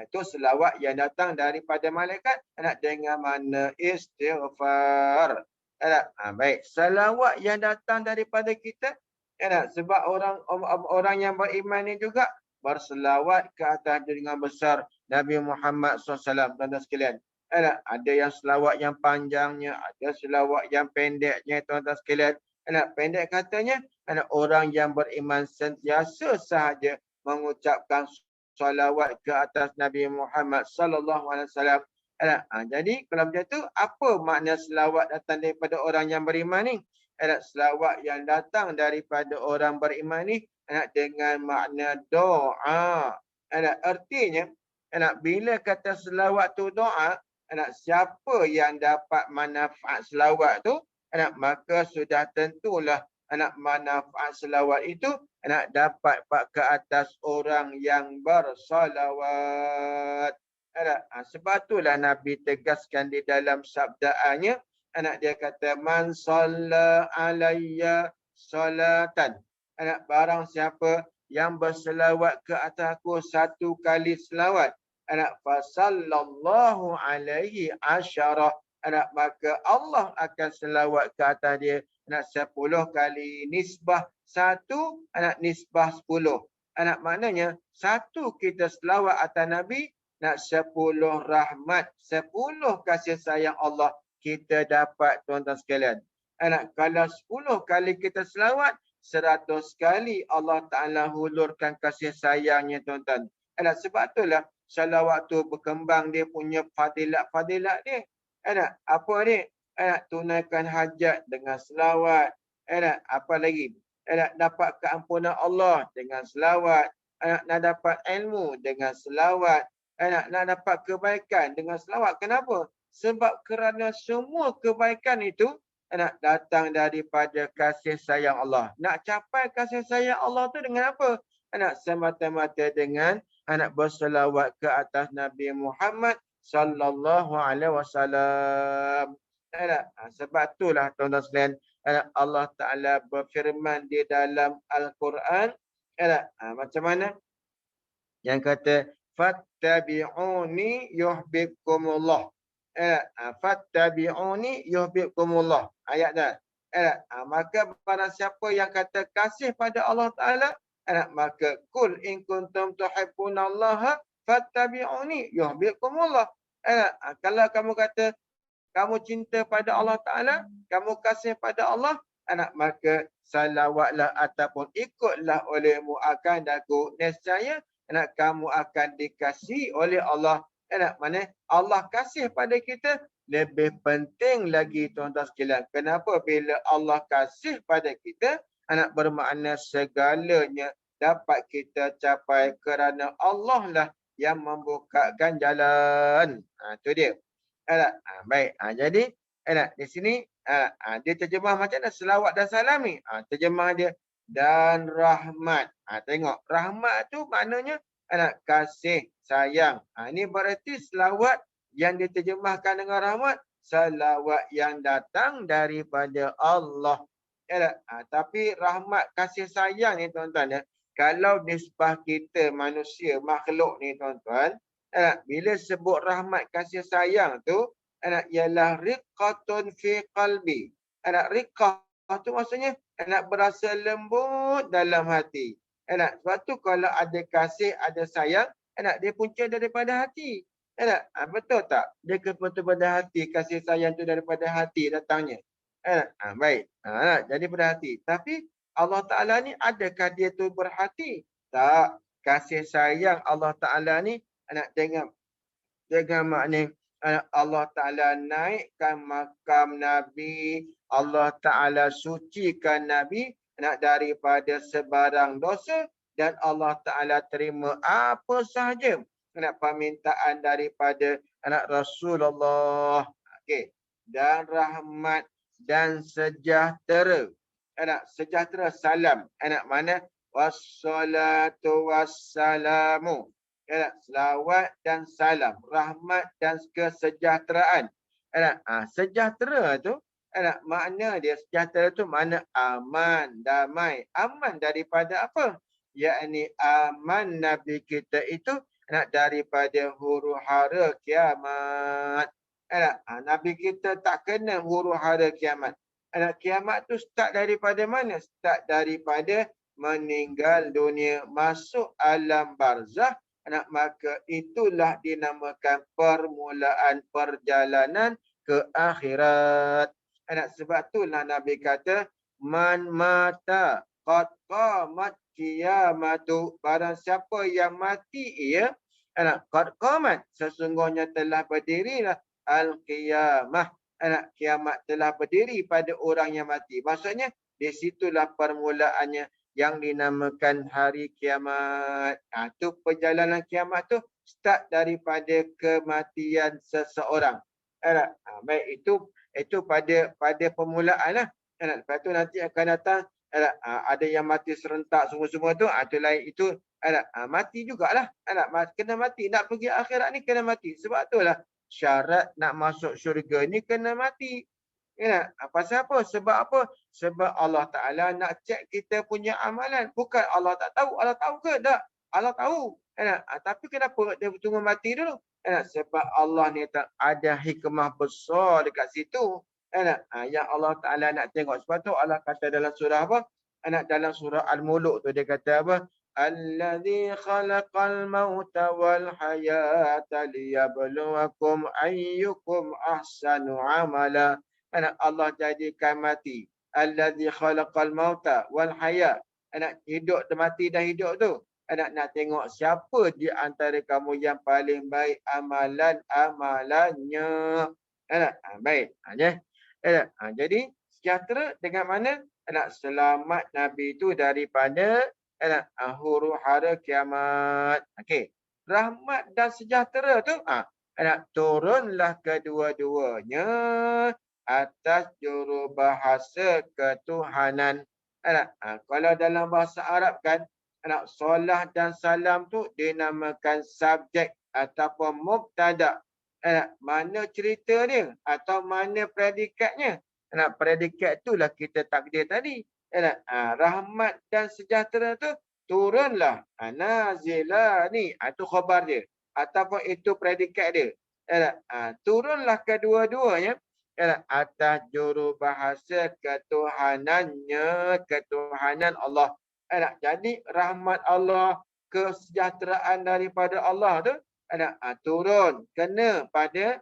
S1: Itu selawat yang datang daripada malaikat dengan makna istighfar. Baik, selawat yang datang daripada kita, sebab orang yang beriman ni juga berselawat ke atas junjungan besar Nabi Muhammad SAW, tuan-tuan sekalian. Ada yang selawat yang panjangnya, ada selawat yang pendeknya, tuan-tuan sekalian. Pendek katanya, orang yang beriman sentiasa sahaja mengucapkan salawat ke atas Nabi Muhammad sallallahu alaihi wasallam. Jadi kalau macam tu, apa makna selawat datang daripada orang yang beriman ni? Selawat yang datang daripada orang beriman ni dengan makna doa. Artinya, bila kata selawat tu doa, siapa yang dapat manfaat selawat tu, maka sudah tentulah manfaat selawat itu dapat ke atas orang yang bersalawat. Sebab itulah Nabi tegaskan di dalam sabdaannya, dia kata, man shalla alayya salatan, barang siapa yang berselawat ke atasku satu kali selawat, fasallallahu alaihi asyarah, maka Allah akan selawat ke atas dia 10 kali. Nisbah 1, nisbah 10. Maknanya, satu kita selawat atas Nabi, nak 10 rahmat, 10 kasih sayang Allah kita dapat tuan-tuan sekalian. Kalau 10 kali kita selawat, 100 kali Allah Ta'ala hulurkan kasih sayangnya tuan-tuan. Sebab itulah selawat tu berkembang dia punya fadilat-fadilat dia. Apa ni? Tunaikan hajat dengan selawat. Apa lagi? Dapat keampunan Allah dengan selawat. Nak dapat ilmu dengan selawat. Nak dapat kebaikan dengan selawat. Kenapa? Sebab kerana semua kebaikan itu datang daripada kasih sayang Allah. Nak capai kasih sayang Allah tu dengan apa? Semata-mata dengan berselawat ke atas Nabi Muhammad sallallahu alaihi wasallam. Sebab itulah tuan-tuan sekalian, Allah Ta'ala berfirman di dalam Al-Quran. Macam mana? Yang kata, fattabi'uni yuhbibkumullah. Fattabi'uni yuhbibkumullah. Ayat dah. Maka pada siapa yang kata kasih pada Allah Ta'ala, maka kul in kuntum tuhibbunallaha fattabi'uni yuhbibkumullah. Kalau kamu kata kamu cinta pada Allah Ta'ala, kamu kasih pada Allah, maka salawatlah ataupun ikutlah olehmu akan daku. Nescaya kamu akan dikasihi oleh Allah. Mana Allah kasih pada kita lebih penting lagi tuan-tuan sekalian. Kenapa? Bila Allah kasih pada kita, bermakna segalanya dapat kita capai kerana Allah lah yang membukakan jalan. Itu dia. Baik. Jadi di sini dia terjemah macam mana? Selawat dan salam ni. Terjemah dia dan rahmat. Tengok. Rahmat tu maknanya kasih, sayang. Ini berarti selawat yang diterjemahkan dengan rahmat. Selawat yang datang daripada Allah. Tapi rahmat, kasih sayang ni tuan-tuan ya. Kalau nisbah kita manusia, makhluk ni tuan-tuan. Bila sebut rahmat kasih sayang tu, ialah riqqatun fi qalbi. Riqqah tu maksudnya berasa lembut dalam hati. Sebab tu kalau ada kasih, ada sayang, dia punca daripada hati. Betul tak? Dia kepunca daripada hati, kasih sayang tu daripada hati datangnya. Baik. Jadi pada hati. Tapi Allah Ta'ala ni adakah dia tu berhati? Tak. Kasih sayang Allah Ta'ala ni dengan makna Allah Ta'ala naikkan makam Nabi, Allah Ta'ala sucikan Nabi daripada sebarang dosa dan Allah Ta'ala terima apa sahaja permintaan daripada Rasulullah. Okey. Dan rahmat dan sejahtera. Sejahtera salam. Mana? Wassalatu wassalamu. Selawat dan salam. Rahmat dan kesejahteraan. Sejahtera tu, makna dia sejahtera tu makna aman, damai. Aman daripada apa? Yakni aman Nabi kita itu daripada huru-hara kiamat. Nabi kita tak kena huru-hara kiamat. Kiamat tu start daripada mana? Start daripada meninggal dunia, masuk alam barzah. Maka itulah dinamakan permulaan perjalanan ke akhirat. Sebab itulah Nabi kata, man mata qad qamat qiyamatu. Barang siapa yang mati ia, qad qamat, sesungguhnya telah berdirilah al-qiyamah. Kiamat telah berdiri pada orang yang mati. Maksudnya, di situlah permulaannya yang dinamakan hari kiamat. Tu perjalanan kiamat tu start daripada kematian seseorang. Baik, itu pada permulaan lah. Lepas tu nanti akan datang ada yang mati serentak semua-semua tu. Itu mati jugalah. Kena mati. Nak pergi akhirat ni kena mati. Sebab itulah syarat nak masuk syurga ni kena mati. Pasal apa? Sebab apa? Sebab Allah Ta'ala nak cek kita punya amalan. Bukan Allah tak tahu. Allah tahu ke? Tak. Allah tahu. Tapi kenapa dia tunggu mati dulu? Sebab Allah ni tak ada hikmah besar dekat situ. Yang Allah Ta'ala nak tengok. Sebab tu Allah kata dalam surah apa? Dalam surah Al-Muluk tu dia kata apa? Alladzi khalaqal mauta wal hayata liyabluwakum ayyukum ahsanu amala. Anak Allah jadikan mati. Alladzi khalaqal mauta wal hayat. Anak hidup dan mati dah hidup tu. Anak nak tengok siapa di antara kamu yang paling baik amalan-amalannya. Anak, baik. Ya. Anak, jadi sejahtera dengan mana? Anak selamat Nabi itu daripada anak huru hara kiamat. Okey. Rahmat dan sejahtera tu anak turunlah kedua-duanya atas jurubahasa ketuhanan. Anak, kalau dalam bahasa Arab kan, anak solah dan salam tu dinamakan subjek ataupun mubtada. Anak, mana cerita dia atau mana predikatnya? Anak, predikat itulah kita takdir tadi. Anak, rahmat dan sejahtera tu turunlah. Nazila ni, itu khabar dia. Ataupun itu predikat dia. Anak, turunlah kedua-duanya atas jurubahasa ketuhanannya, ketuhanan Allah. Jadi rahmat Allah, kesejahteraan daripada Allah tu turun kena pada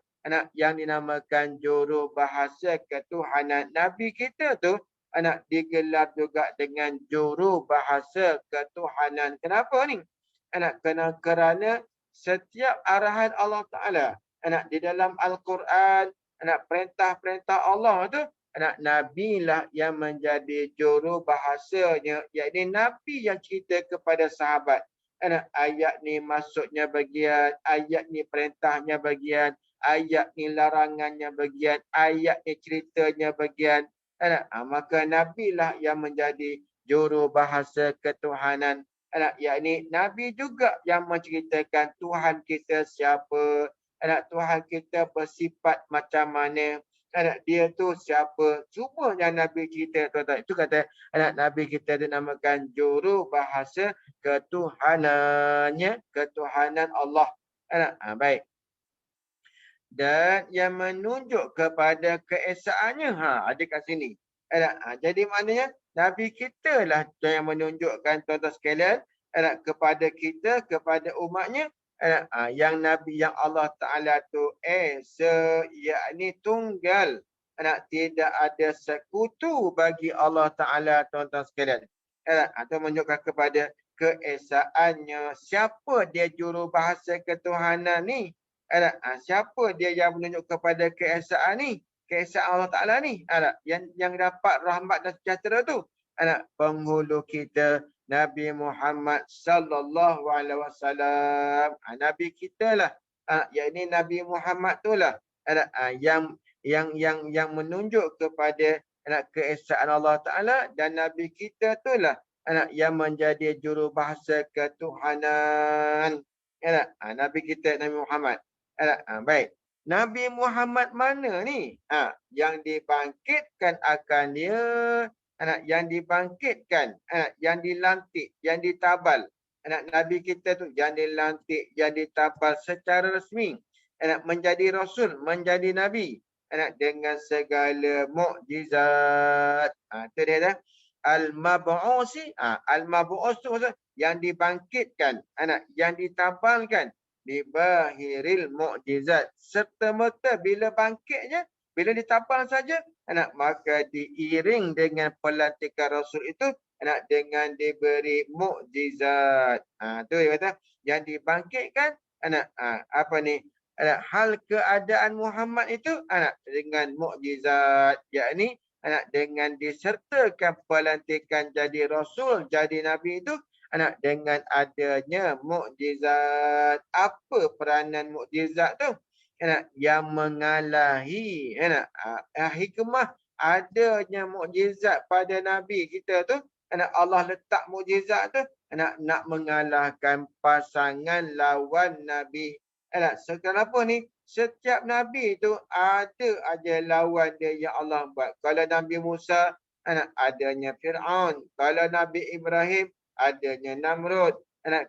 S1: yang dinamakan jurubahasa ketuhanan. Nabi kita tu digelar juga dengan jurubahasa ketuhanan. Kenapa ni? Kerana setiap arahan Allah Ta'ala di dalam Al-Quran, perintah-perintah Allah tu, Nabi lah yang menjadi jurubahasanya. Iaitu Nabi yang cerita kepada sahabat. Ayat ni maksudnya bagian, ayat ni perintahnya bagian, ayat ni larangannya bagian, ayat ni ceritanya bagian. Maka Nabi lah yang menjadi jurubahasa ketuhanan. Yakni Nabi juga yang menceritakan Tuhan kita siapa, Tuhan kita bersifat macam mana, dia tu siapa. Semua yang Nabi cerita tuan-tuan. Itu kata Nabi kita dinamakan jurubahasa ketuhanannya, ketuhanan Allah. Baik. Dan yang menunjuk kepada keesaannya ada kat sini. Jadi maknanya Nabi kita lah yang menunjukkan tuan-tuan sekalian kepada kita, kepada umatnya, yang Nabi yang Allah Ta'ala tu Esa, yakni tunggal. Tidak ada sekutu bagi Allah Ta'ala tuan-tuan sekalian. Atau menunjukkan kepada keesaannya. Siapa dia jurubahasa ketuhanan ni? Siapa dia yang menunjuk kepada keesaan ni? Keesaan Allah Ta'ala ni. Yang dapat rahmat dan sejahtera tu. Penghulu kita Nabi Muhammad sallallahu alaihi wasallam. Nabi kita lah. Yakni Nabi Muhammad tu lah yang menunjuk kepada keesaan Allah Ta'ala, dan Nabi kita tu lah yang menjadi jurubahasa ketuhanan. Nabi kita Nabi Muhammad. Baik. Nabi Muhammad mana ni? Yang dibangkitkan akan dia, yang dibangkitkan, yang dilantik, yang ditabal. Nabi kita tu yang dilantik, yang ditabal secara resmi, menjadi rasul, menjadi nabi, dengan segala mukjizat. Itu dia dah. Al-Mab'usi, Al-Mab'us tu yang dibangkitkan, yang ditabalkan, dibahiril mukjizat. Serta-merta bila bangkitnya, bila ditabal saja, maka diiring dengan pelantikan Rasul itu, dengan diberi mukjizat. Tu dia kata, yang dibangkitkan, apa ni? Hal keadaan Muhammad itu, dengan mukjizat. Yakni, dengan disertakan pelantikan jadi Rasul, jadi Nabi itu, dengan adanya mukjizat. Apa peranan mukjizat tu? Yang mengalahi hikmah adanya mukjizat pada Nabi kita tu. Allah letak mukjizat tu nak mengalahkan pasangan lawan Nabi. Kenapa ni? Setiap Nabi tu ada aja lawan dia yang Allah buat. Kalau Nabi Musa, adanya Fir'aun. Kalau Nabi Ibrahim, adanya Namrud.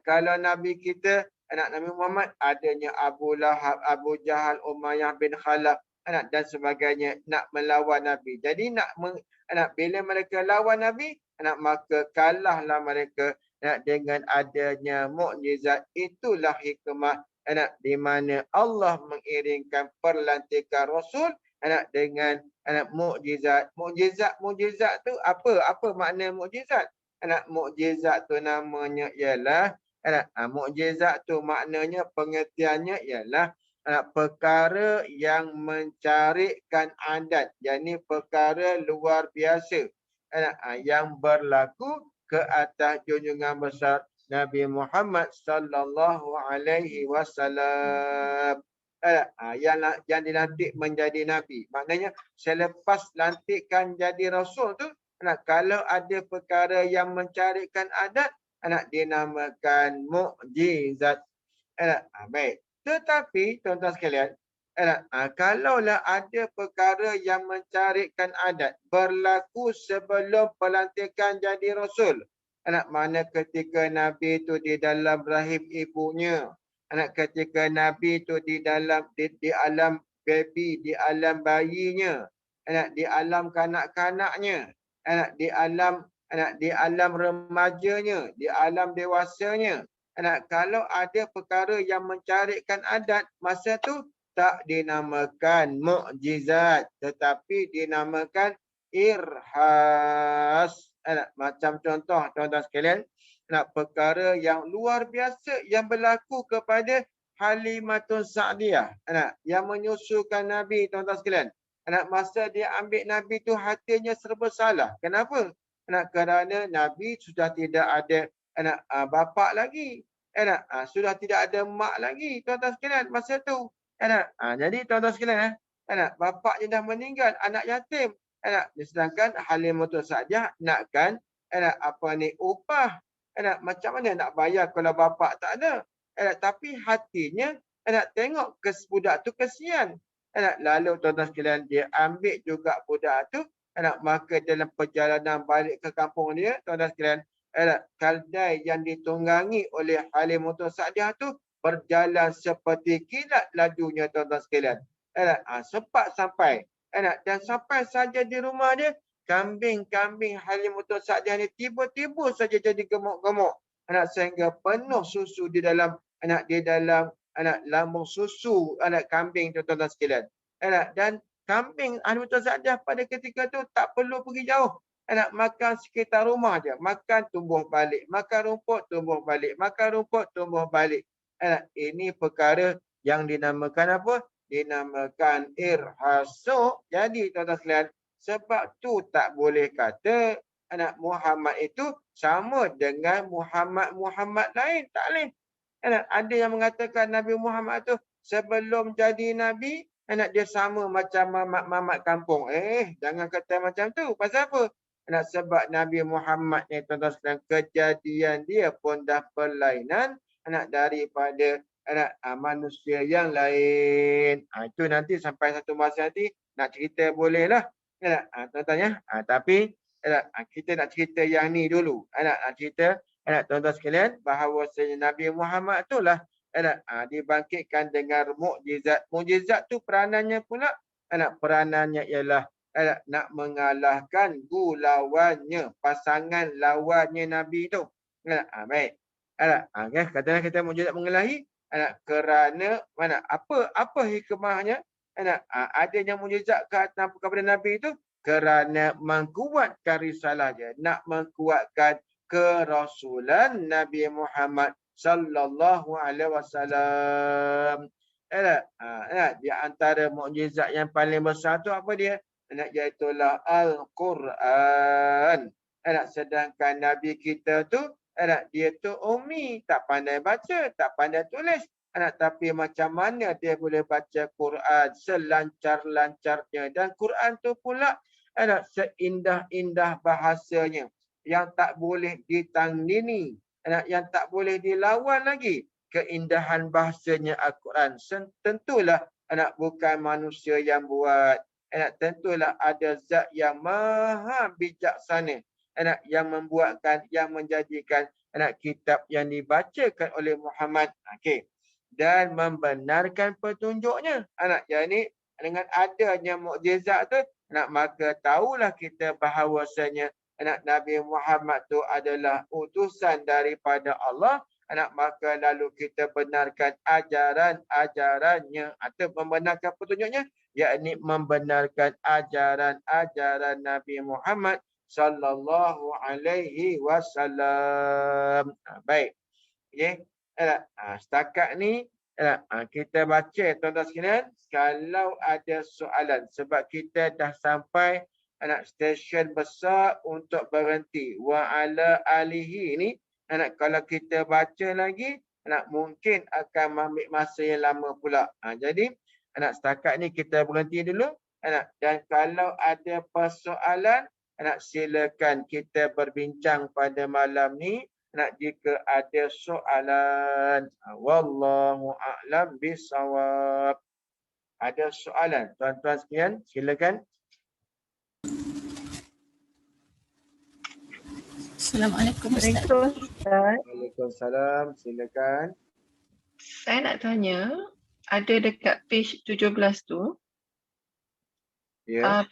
S1: Kalau Nabi kita, Nabi Muhammad, adanya Abu Lahab, Abu Jahal, Umayyah bin Khalaf, dan sebagainya, nak melawan Nabi. Jadi bila mereka lawan Nabi, maka kalahlah mereka dengan adanya mukjizat itulah hikmah di mana Allah mengiringkan perlantikan Rasul dengan mukjizat. Mukjizat tu apa? Apa makna mukjizat? Mukjizat tu namanya ialah mukjizat tu maknanya pengertiannya ialah perkara yang mencarikan adat. Yang perkara luar biasa yang berlaku ke atas junjungan besar Nabi Muhammad sallallahu alaihi wasallam. Yang dilantik menjadi nabi. Maknanya selepas lantikkan jadi rasul tu, kalau ada perkara yang mencarikan adat, dinamakan mukjizat. Baik. Tetapi tuan-tuan sekalian, kalaulah ada perkara yang mencarikan adat berlaku sebelum pelantikan jadi rasul, mana ketika Nabi itu di dalam rahim ibunya, ketika Nabi itu di alam baby, di alam bayinya, di alam kanak-kanaknya, di alam remajanya, di alam dewasanya. Kalau ada perkara yang mencarikan adat, masa tu tak dinamakan mukjizat, tetapi dinamakan irhas. Macam contoh tuan-tuan sekalian, perkara yang luar biasa yang berlaku kepada Halimatun Sa'diyah, yang menyusukan Nabi, tuan-tuan sekalian. Masa dia ambil Nabi tu hatinya serba salah. Kenapa? Kerana Nabi sudah tidak ada bapa lagi. Sudah tidak ada mak lagi, tuan-tuan sekalian, masa tu. Jadi tuan-tuan sekalian, bapa dia dah meninggal, anak yatim. Sedangkan Halimatul Sa'diyah nakkan upah. Macam mana nak bayar kalau bapa tak ada? Tapi hatinya tengok budak tu kesian. Lalu tuan-tuan sekalian, dia ambil juga budak tu. Maka dalam perjalanan balik ke kampung dia, tuan-tuan sekalian, keldai yang ditunggangi oleh Halimatul Sa'diyah tu berjalan seperti kilat lajunya, tuan-tuan sekalian. Sempat sampai. Dan sampai saja di rumah dia, kambing-kambing Halimatul Sa'diyah ni tiba-tiba saja jadi gemuk-gemuk. Sehingga penuh susu di dalam lambung susu kambing, tuan-tuan sekalian. Dan kambing Halimatul Sa'diyah pada ketika tu tak perlu pergi jauh. Makan sekitar rumah je. Makan, tumbuh balik. Makan rumput, tumbuh balik. Makan rumput, tumbuh balik. Ini perkara yang dinamakan apa? Dinamakan irhasuk. Jadi tuan-tuan sekalian, sebab tu tak boleh kata Muhammad itu sama dengan Muhammad lain. Tak boleh. Ada yang mengatakan Nabi Muhammad tu sebelum jadi Nabi, dia sama macam mamat kampung. Jangan kata macam tu. Pasal apa? Sebab Nabi Muhammad ni, tuan-tuan sekalian, kejadian dia pun dah perlainan daripada manusia yang lain. Itu nanti sampai satu masa nanti nak cerita boleh lah. Tuan-tuan ya. Tapi kita nak cerita yang ni dulu. Nak cerita tuan-tuan sekalian bahawa Nabi Muhammad itulah dibangkitkan dengan mukjizat. Mukjizat tu peranannya pula, peranannya ialah nak mengalahkan lawannya, pasangan lawannya Nabi tu. Baik. Katalah kita mukjizat mengelahi kerana apa hikmahnya adanya mukjizat kepada Nabi itu kerana mengkuatkan risalah dia, nak mengkuatkan kerasulan Nabi Muhammad sallallahu alaihi wasallam. Di antara mukjizat yang paling besar tu apa dia? Iaitulah Al-Quran. Sedangkan Nabi kita tu dia tu ummi, tak pandai baca, tak pandai tulis. Tapi macam mana dia boleh baca Quran selancar-lancarnya, dan Quran tu pula seindah-indah bahasanya yang tak boleh ditandingi, yang tak boleh dilawan lagi keindahan bahasanya Al-Quran. Tentulah bukan manusia yang buat. Tentulah ada zat yang maha bijaksana yang membuatkan, yang menjadikan kitab yang dibacakan oleh Muhammad. Dan membenarkan petunjuknya. Jadi dengan adanya mukjizat tu, maka tahulah kita bahawasanya Nabi Muhammad tu adalah utusan daripada Allah, maka lalu kita benarkan ajaran-ajarannya atau membenarkan petunjuknya, yakni membenarkan ajaran-ajaran Nabi Muhammad sallallahu alaihi wasallam. Baik. Okey. Setakat ni kita baca tuan-tuan sekalian, kalau ada soalan sebab kita dah sampai stesen besar untuk berhenti wa ala alihi ni, kalau kita baca lagi mungkin akan mengambil masa yang lama pula. Jadi setakat ni kita berhenti dulu. Dan kalau ada persoalan, silakan kita berbincang pada malam ni. Jika ada soalan, wallahu a'lam bisawab. Ada soalan tuan-tuan sekalian, silakan.
S2: Assalamualaikum Ustaz.
S1: Waalaikumsalam, silakan.
S3: Saya nak tanya, ada dekat page 17 tu,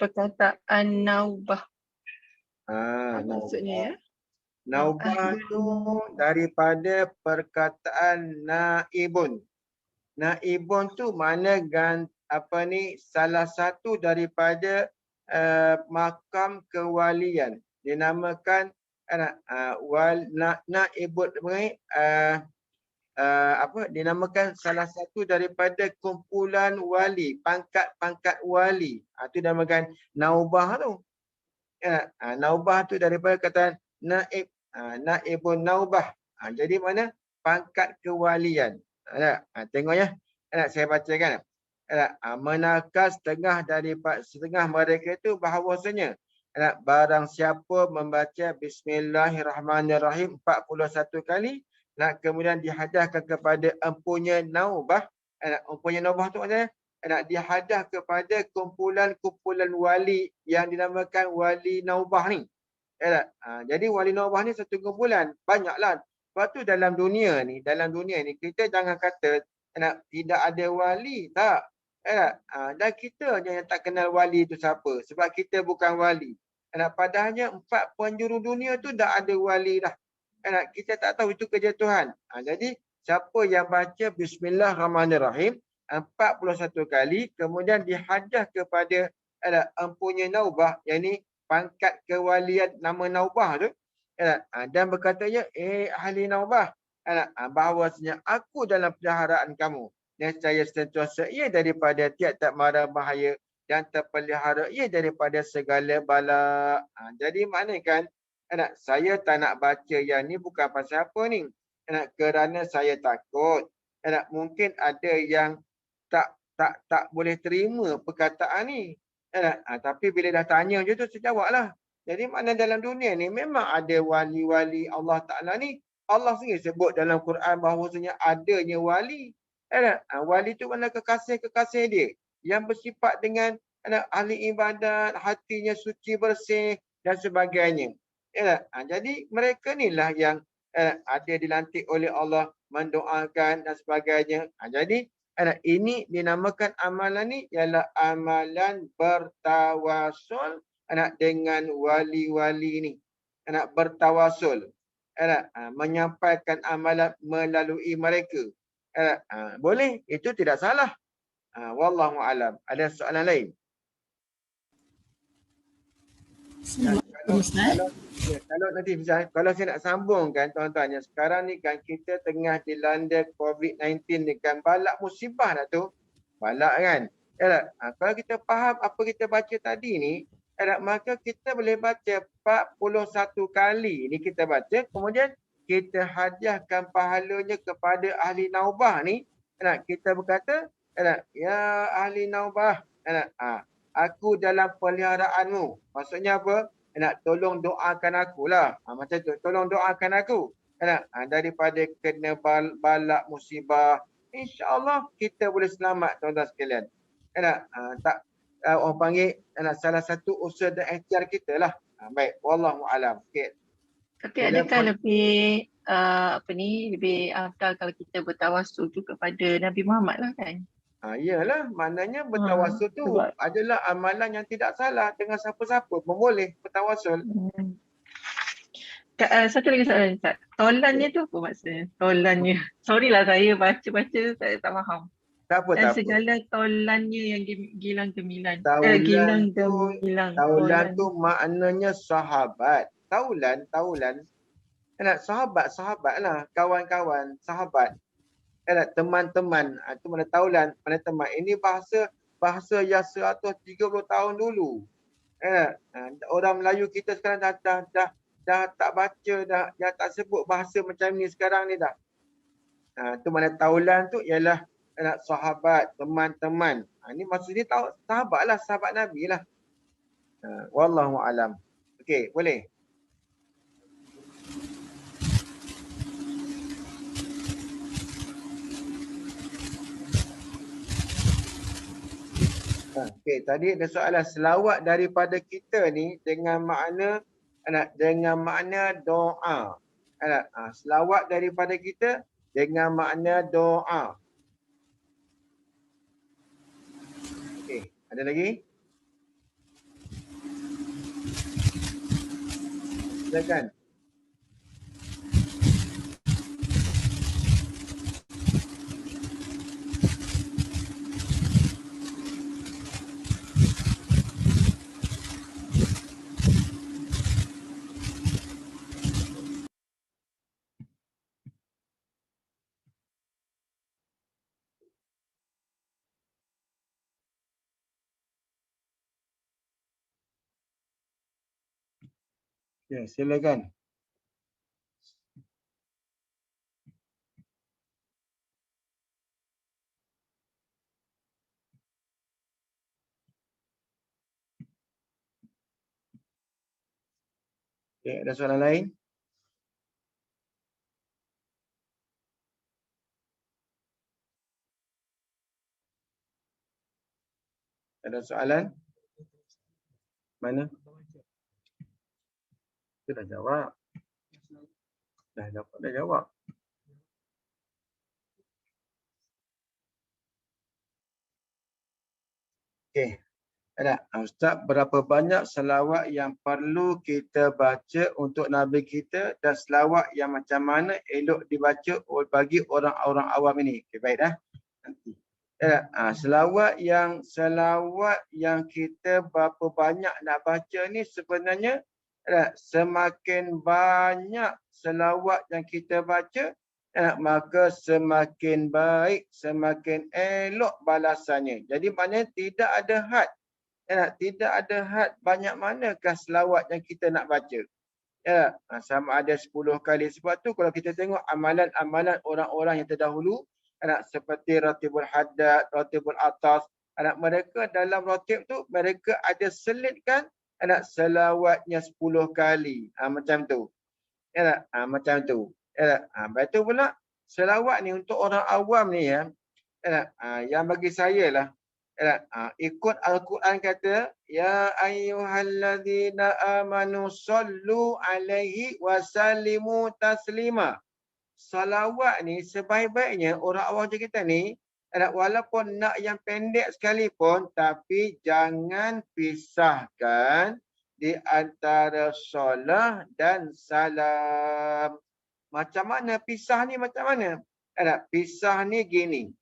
S3: perkataan naubah. Maksudnya ya?
S1: Naubah tu daripada perkataan naibun. Naibun tu mana salah satu daripada makam kewalian. Dinamakan naibun dinamakan salah satu daripada kumpulan wali, pangkat-pangkat wali. Itu dinamakan naubah tu. Naubah tu daripada kata naib. Naibun naubah. Jadi mana? Pangkat kewalian. Tengok ya. Saya bacakan. Manakah setengah mereka itu bahawasanya barang siapa membaca Bismillahirrahmanirrahim 41 kali, kemudian dihadahkan kepada empunya naubah. Empunya naubah tu maksudnya dihadah kepada kumpulan-kumpulan wali yang dinamakan wali naubah ni. Jadi wali naubah ni satu kumpulan, banyaklah. Lepas tu dalam dunia ni kita jangan kata tidak ada wali, tak. Dan kita je yang tak kenal wali tu siapa, sebab kita bukan wali. Padahalnya 4 penjuru dunia tu dah ada wali dah. Kita tak tahu itu kerja Tuhan. Jadi siapa yang baca Bismillahirrahmanirrahim 41 kali, kemudian dihadah kepada empunya naubah, yakni pangkat kewalian nama naubah tu, dan berkatanya, ahli naubah, bahawasanya aku dalam peliharaan kamu, nescaya sentiasa ia daripada tiap-tiap mara bahaya dan terpelihara ia daripada segala bala. Jadi maknanya saya tak nak baca yang ni bukan pasal apa ni, kerana saya takut mungkin ada yang tak boleh terima perkataan ni. Tapi bila dah tanya je tu saya jawablah. Jadi makna dalam dunia ni memang ada wali-wali Allah Ta'ala ni. Allah sendiri sebut dalam Quran bahawasanya adanya wali. Wali tu mana kekasih-kekasih dia yang bersifat dengan ahli ibadat, hatinya suci bersih dan sebagainya. Jadi mereka ni lah yang ada dilantik oleh Allah mendoakan dan sebagainya. Jadi ini dinamakan amalan ni ialah amalan bertawasul dengan wali-wali ni. Bertawasul. Menyampaikan amalan melalui mereka. Boleh, itu tidak salah. Wallahu alam. Ada soalan lain? Kalau nanti kalau saya nak sambungkan tuan-tuan, sekarang ni kan kita tengah dilanda COVID-19 ni kan, balak musibah dah tu. Balak kan? Kalau kita faham apa kita baca tadi ni, maka kita boleh baca 41 kali ni kita baca, kemudian kita hadiahkan pahalanya kepada ahli naubah ni. Kita berkata, ya ahli naubah, aku dalam peliharaanmu. Maksudnya apa? Tolong doakan aku lah. Macam tu, tolong doakan aku. Daripada kena balak musibah. InsyaAllah kita boleh selamat tuan-tuan sekalian. Orang panggil salah satu usaha dan ikhtiar kita lah. Baik, wallahu alam. Okay.
S3: Tapi adakah lebih lebih afdal kalau kita bertawasul tu kepada Nabi Muhammad lah kan?
S1: Iyalah, maknanya bertawasul tu adalah amalan yang tidak salah, dengan siapa-siapa pun boleh bertawasul.
S3: Satu lagi soalan Ustaz. Tolannya tu apa maksudnya? Tolannya. Sorry lah saya baca-baca tak faham.
S1: Tak apa,
S3: Dan
S1: tak apa.
S3: segala tolannya yang gilang gemilang.
S1: Taulan
S3: Gilang
S1: tu,
S3: gemilang.
S1: taulan
S3: Tolan.
S1: tu maknanya sahabat. Taulan. Anak sahabat lah. Kawan-kawan, sahabat. Anak teman-teman. Itu mana taulan, mana teman. Ini bahasa yang 130 tahun dulu. Orang Melayu kita sekarang dah tak baca, dah tak sebut bahasa macam ni sekarang ni dah. Tu mana taulan tu ialah anak sahabat, teman-teman. Ini maksudnya sahabat lah, sahabat Nabi lah. Wallahu alam. Okey, boleh. Okey, tadi ada soalan selawat daripada kita ni dengan makna doa. Selawat daripada kita dengan makna doa. Okey, ada lagi? Silakan. Ya, silakan. Okay, ada soalan lain? Ada soalan? Mana? Kita dah jawab. Dah jawab. Okey. Ustaz, berapa banyak selawat yang perlu kita baca untuk Nabi kita dan selawat yang macam mana elok dibaca bagi orang-orang awam ini? Okey, baik dah. Nanti. Selawat yang kita berapa banyak nak baca ni sebenarnya semakin banyak selawat yang kita baca maka semakin baik, semakin elok balasannya. Jadi maknanya tidak ada had. Tidak ada had banyak manakah selawat yang kita nak baca. Sama ada 10 kali. Sebab tu kalau kita tengok amalan-amalan orang-orang yang terdahulu, seperti Ratibul Haddad, Ratibul Atas, mereka dalam ratib tu mereka ada selitkan selawatnya 10 kali. Macam tu. Macam tu. Lepas tu pula selawat ni untuk orang awam ni yang bagi saya lah ikut Al-Quran kata ya ayyuhallazina amanu sallu alaihi wasallimu taslima. Salawat ni sebaik-baiknya orang awam macam kita ni walaupun nak yang pendek sekalipun tapi jangan pisahkan di antara solah dan salam. Macam mana pisah ni macam mana? Pisah ni gini.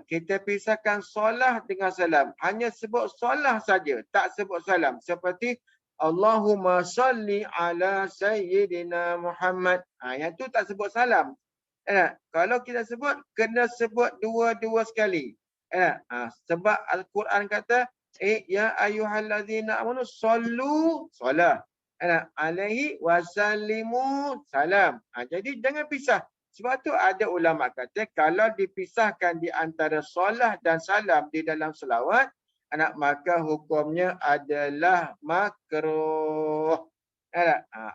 S1: Kita pisahkan solah dengan salam. Hanya sebut solah saja, tak sebut salam. Seperti Allahumma salli ala Sayyidina Muhammad. Yang tu tak sebut salam. Kalau kita sebut, kena sebut dua-dua sekali. Sebab Al-Quran kata, ya ayyuhallazina amanu sallu solah. Alaihi wasallimu salam. Jadi jangan pisah. Sebab tu ada ulama kata kalau dipisahkan di antara solah dan salam di dalam selawat, maka hukumnya adalah makruh.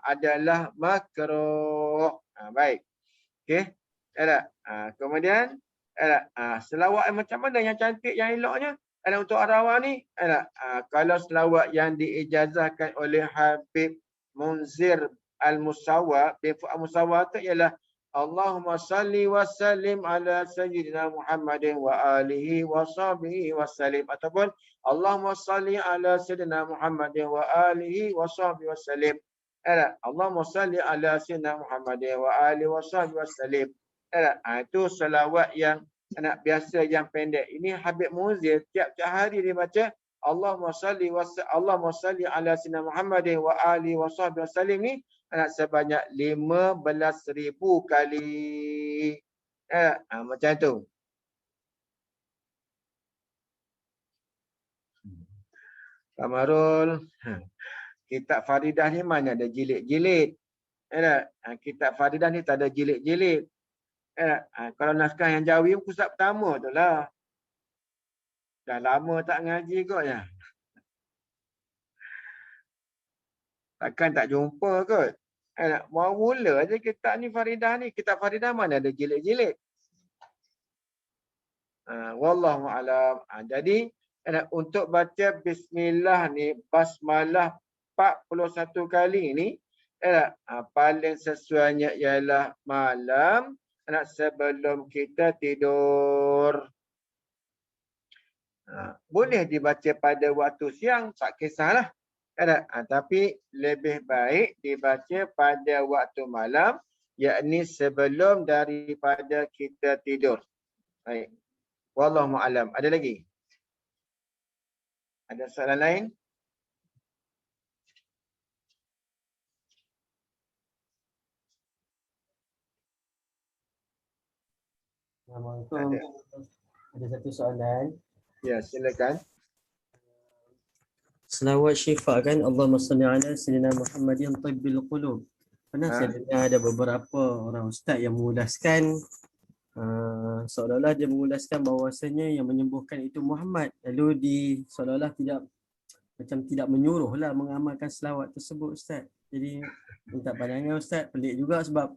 S1: Adalah makruh. Baik. Okey. Kemudian selawat macam mana yang cantik, yang eloknya? Untuk orang awam ni, kalau selawat yang diijazahkan oleh Habib Munzir Al-Musawwa, Bifuk Al-Musawwa tu ialah Allahumma salli wa sallim ala Sayyidina Muhammadin wa alihi wa sahbihi wa sallim. Ataupun Allahumma salli ala Sayyidina Muhammadin wa alihi wa sahbihi wa sallim. Allahumma salli ala sayyidina Muhammadin wa alihi wasallim. Itu selawat yang biasa yang pendek. Ini Habib Muzir tiap-tiap hari dia baca Allahumma salli ala sayyidina Muhammadin wa alihi wasallim ni sebanyak 15,000 kali. Macam tu. Kamarul, kitab Faridah ni mana ada jilid-jilid. Kitab Faridah ni tak ada jilid-jilid. Kalau naskah yang Jawi pusat pertama tu lah. Dah lama tak ngaji kot ya. Takkan tak jumpa kot. Mau mula je kitab ni Faridah ni. Kitab Faridah mana ada jilid-jilid. Wallahu a'lam. Jadi untuk baca bismillah ni basmalah 41 kali ni paling sesuainya ialah malam sebelum kita tidur. Boleh dibaca pada waktu siang, tak kisahlah. Tapi lebih baik dibaca pada waktu malam, yakni sebelum daripada kita tidur. Baik. Wallahu a'lam. Ada lagi? Ada soalan lain?
S4: Assalamualaikum. Ada satu soalan.
S1: Ya, silakan.
S4: Selawat syifa kan, Allahumma salli ala sayyidina Muhammadin tibbil qulub. Pernah saya dengar ada beberapa orang ustaz yang mengulaskan seolah-olah dia mengulaskan bahawasanya yang menyembuhkan itu Muhammad. Lalu seolah-olah tidak menyuruhlah mengamalkan selawat tersebut ustaz. Jadi minta pandangan ustaz, pelik juga sebab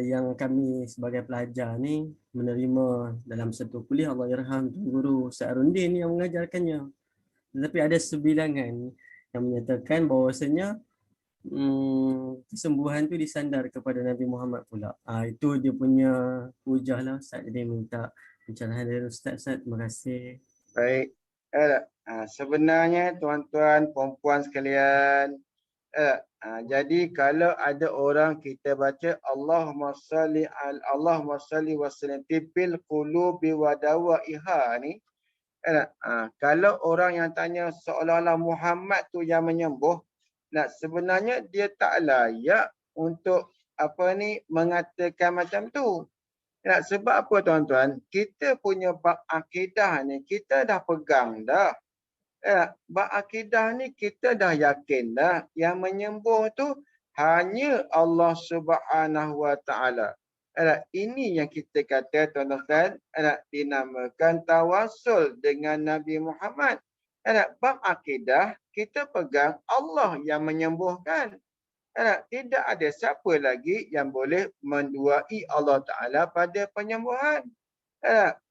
S4: yang kami sebagai pelajar ni menerima dalam satu kuliah, Allah yarham guru Ustaz Arundin yang mengajarkannya. Tetapi ada sebilangan yang menyatakan bahawasanya kesembuhan tu disandar kepada Nabi Muhammad pula. Itu dia punya hujah lah Ustaz. Jadi minta pencerahan dari Ustaz. Terima kasih.
S1: Baik. Sebenarnya tuan-tuan, puan-puan sekalian, jadi kalau ada orang kita baca Allahumma salli wa sallim bil qulubi wa dawaiha ni, kalau orang yang tanya seolah-olah Muhammad tu yang menyembuh, sebenarnya dia tak layak untuk mengatakan macam tu. Sebab apa tuan-tuan? Kita punya bab akidah ni kita dah pegang dah. Bab akidah ni kita dah yakin dah yang menyembuh tu hanya Allah Subhanahu wa taala. Ini yang kita kata tuan-tuan dinamakan tawasul dengan Nabi Muhammad. Bab akidah kita pegang Allah yang menyembuhkan. Tidak ada siapa lagi yang boleh menduai Allah Taala pada penyembuhan.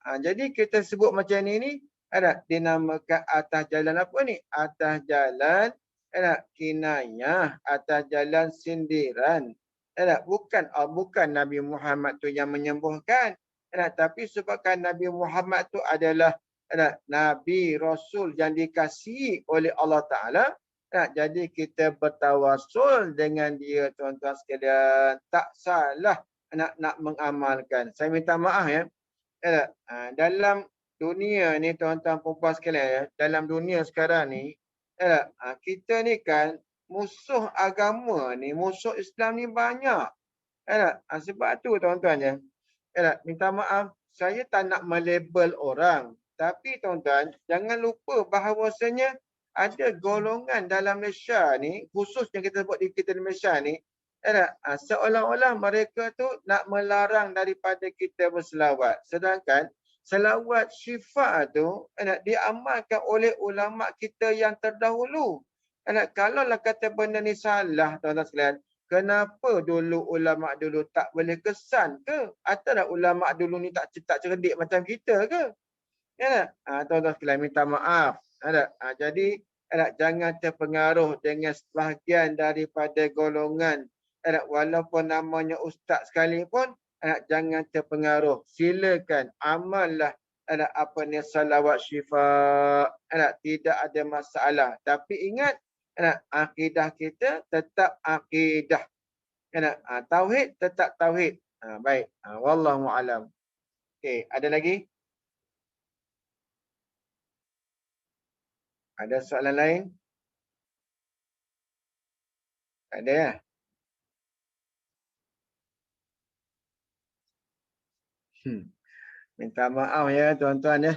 S1: Jadi kita sebut macam ni dinamakan atas jalan apa ni? Atas jalan kinayah, atas jalan sindiran. Bukan Nabi Muhammad tu yang menyembuhkan. Tapi sebabkan Nabi Muhammad tu adalah Nabi Rasul yang dikasihi oleh Allah Ta'ala. Jadi kita bertawasul dengan dia tuan-tuan sekalian. Tak salah nak mengamalkan. Saya minta maaf ya. Dalam dunia ni tuan-tuan puan-puan sekalian ya, dalam dunia sekarang ni kita ni kan musuh agama ni, musuh Islam ni banyak. Sebab tu tuan-tuan ya. Minta maaf, saya tak nak melabel orang. Tapi tuan-tuan, jangan lupa bahawasanya ada golongan dalam Malaysia ni, khususnya kita sebut di kita di Malaysia ni, seolah-olah mereka tu nak melarang daripada kita berselawat. Sedangkan selawat syifa tu diamalkan oleh ulama kita yang terdahulu. Kalaulah kata benda ni salah tuan-tuan sekalian, kenapa dulu ulama dulu tak boleh kesan ke? Atau ulama dulu ni tak cerdik macam kita ke? Tuan-tuan sekalian minta maaf. Jadi jangan terpengaruh dengan sebahagian daripada golongan. Walaupun namanya ustaz sekalipun, jangan terpengaruh. Silakan amallah salawat syifa. Tidak ada masalah. Tapi ingat, Akidah kita tetap akidah. Tauhid tetap tauhid. Baik. Wallahu alam. Okey, ada lagi? Ada soalan lain? Ada ya? Minta maaf ya tuan-tuan ya.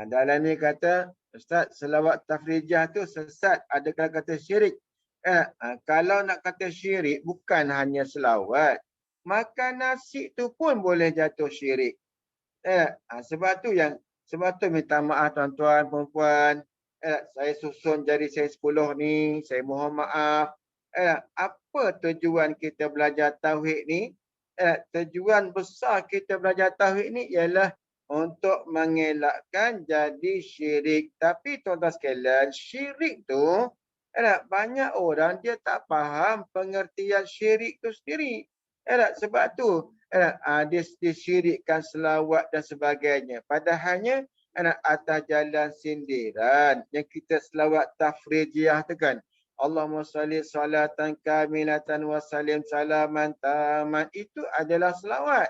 S1: Dalam ni kata, Ustaz, selawat tafrijah tu sesat. Adakah kata syirik? Kalau nak kata syirik, bukan hanya selawat. Makan nasi tu pun boleh jatuh syirik. Sebab tu minta maaf tuan-tuan, perempuan. Saya susun jari saya 10 ni. Saya mohon maaf. Apa tujuan kita belajar tauhid ni? Tujuan besar kita belajar tauhid ni ialah untuk mengelakkan jadi syirik. Tapi tuan-tuan sekalian, syirik tu banyak orang dia tak faham pengertian syirik tu sendiri. Sebab tu dia disyirikkan selawat dan sebagainya. Padahalnya atas jalan sindiran yang kita selawat tafrijiyah tu kan. Allahumma salli salatan kamilatan wa salim salaman taman. Itu adalah selawat.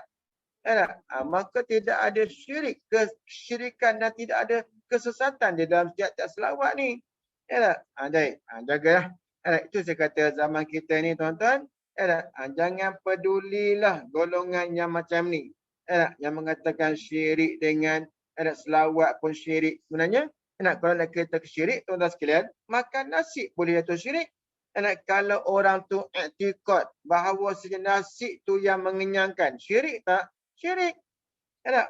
S1: Maka tidak ada syirik, kesyirikan dan tidak ada kesesatan di dalam setiap selawat ni. Jagalah. Itu saya kata zaman kita ni tuan-tuan. Jangan pedulilah golongan yang macam ni. Yang mengatakan syirik dengan selawat pun syirik. Sebenarnya, kalau nak kita syirik, tuan-tuan sekalian, makan nasi boleh jatuh syirik. Kalau orang tu i'tiqad bahawa nasi tu yang mengenyangkan, syirik tak? Syirik.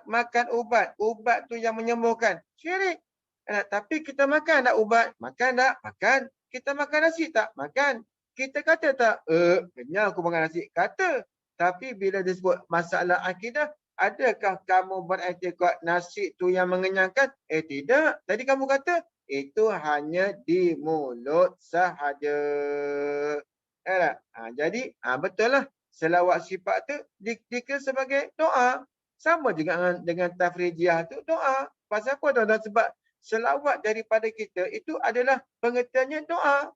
S1: Makan ubat tu yang menyembuhkan, syirik. Tapi kita makan tak ubat? Makan tak? Makan. Kita makan nasi tak? Makan. Kita kata tak? Kenyang aku makan nasi. Kata. Tapi bila disebut masalah akidah, adakah kamu beriktikad nasi tu yang mengenyangkan? Tidak. Tadi kamu kata, itu hanya di mulut sahaja. Jadi, betul lah. Selawat sifat tu dikira sebagai doa. Sama juga dengan tafrijiyah tu doa. Pasal apa tuan-tuan? Sebab selawat daripada kita itu adalah pengertiannya doa.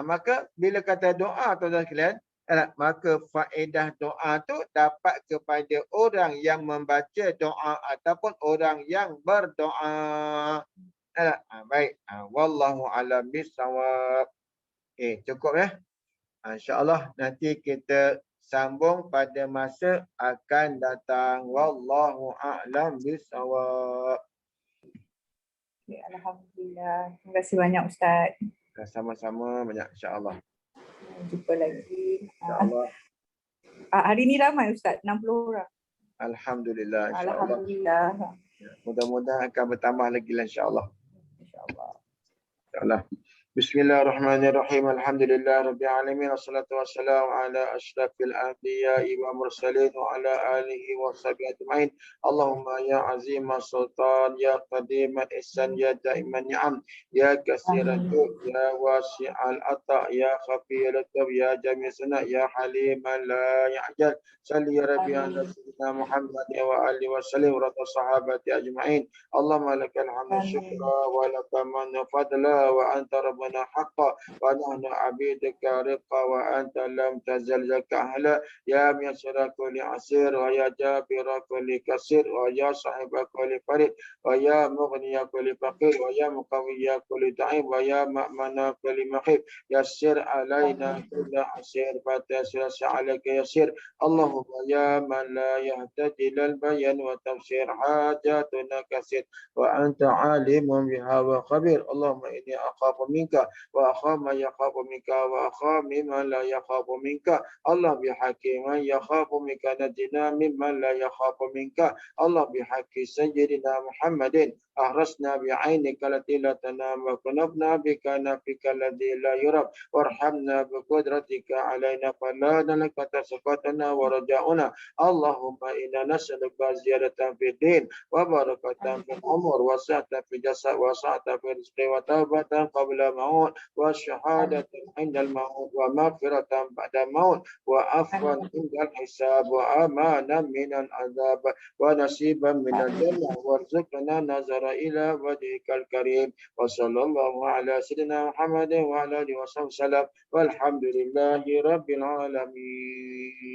S1: Maka bila kata doa tuan-tuan sekalian, maka faedah doa tu dapat kepada orang yang membaca doa ataupun orang yang berdoa. Baik. Wallahu a'lam bissawab. Cukup ya. InsyaAllah nanti kita sambung pada masa akan datang. Wallahu a'lam bissawab.
S5: Alhamdulillah. Terima kasih banyak Ustaz.
S1: Sama-sama banyak insya-Allah.
S5: Jumpa lagi.
S1: Insya-Allah.
S5: Hari ni ramai Ustaz, 60 orang.
S1: Alhamdulillah insya-Allah.
S5: Alhamdulillah.
S1: Mudah-mudahan akan bertambah lagi lah insya-Allah.
S5: InsyaAllah.
S1: InsyaAllah. Bismillahirrahmanirrahim. Alhamdulillah rabbil alamin. Wassalatu wassalamu ala asyrafil anbiya'i wa mursalin wa ala alihi wa sahbihi ajma'in. Allahumma ya azimah sultan, ya qadiman ihsan, ya daiman ni'am, ya kasiran jud, ya wasi'al ata', ya khafiyal lataf, ya jami' sana, ya haliman la ya'jal. Salli ya rabbi ala sayyidina Muhammad wa alihi wa sallim wa rata sahabati ajma'in. Allahumma lakal hamdu syukra wa lakal mannu fadla wa anta rabbana haqqa wa nahnu abidika riqqa wa anta lam tazal zaka ahla ya miyasira kulli asir wa ya jabira kulli kasir wa ya sahiba kulli farid wa ya mughniya kulli faqir wa ya muqawiyya kulli da'im wa ya ma'mana kulli makhif yassir alaina kulla asir fatasir sa'alaka yassir. Allahumma ya man la yahtaji lal bayan wa tafsir hajatuna kasir wa anta alimun biha wa khabir. Allahumma inni akhafu minka wa akhafu man yakhafu minka wa akhafu mimman la yakhafu minka. Allah bihaqi man yakhafu minka najina mimman la yakhafu minka. Allah bihaqi sayyidina Muhammadin ahrasna bi'ainika lati la tanam wa kunafna bika nafika alladhi la yurab warhamna biqudratika alaina fala nalaka tasaqatana wa raja'una. Allahumma inna nas'aluka ziyadatan fid din wa barakatan fil umur wa sa'atan fil jasad wa sa'atan fil rizqi wa taubatan qabla maut wa syahadatan indal maut wa maghfiratan ba'da maut wa afwan indal hisab wa amanan minal azab wa nasiban minal jannah warzuqna nazara إلى وجهك الكريم وصلى الله على سيدنا محمد وعلى آله وصحبه وسلم والحمد لله رب العالمين.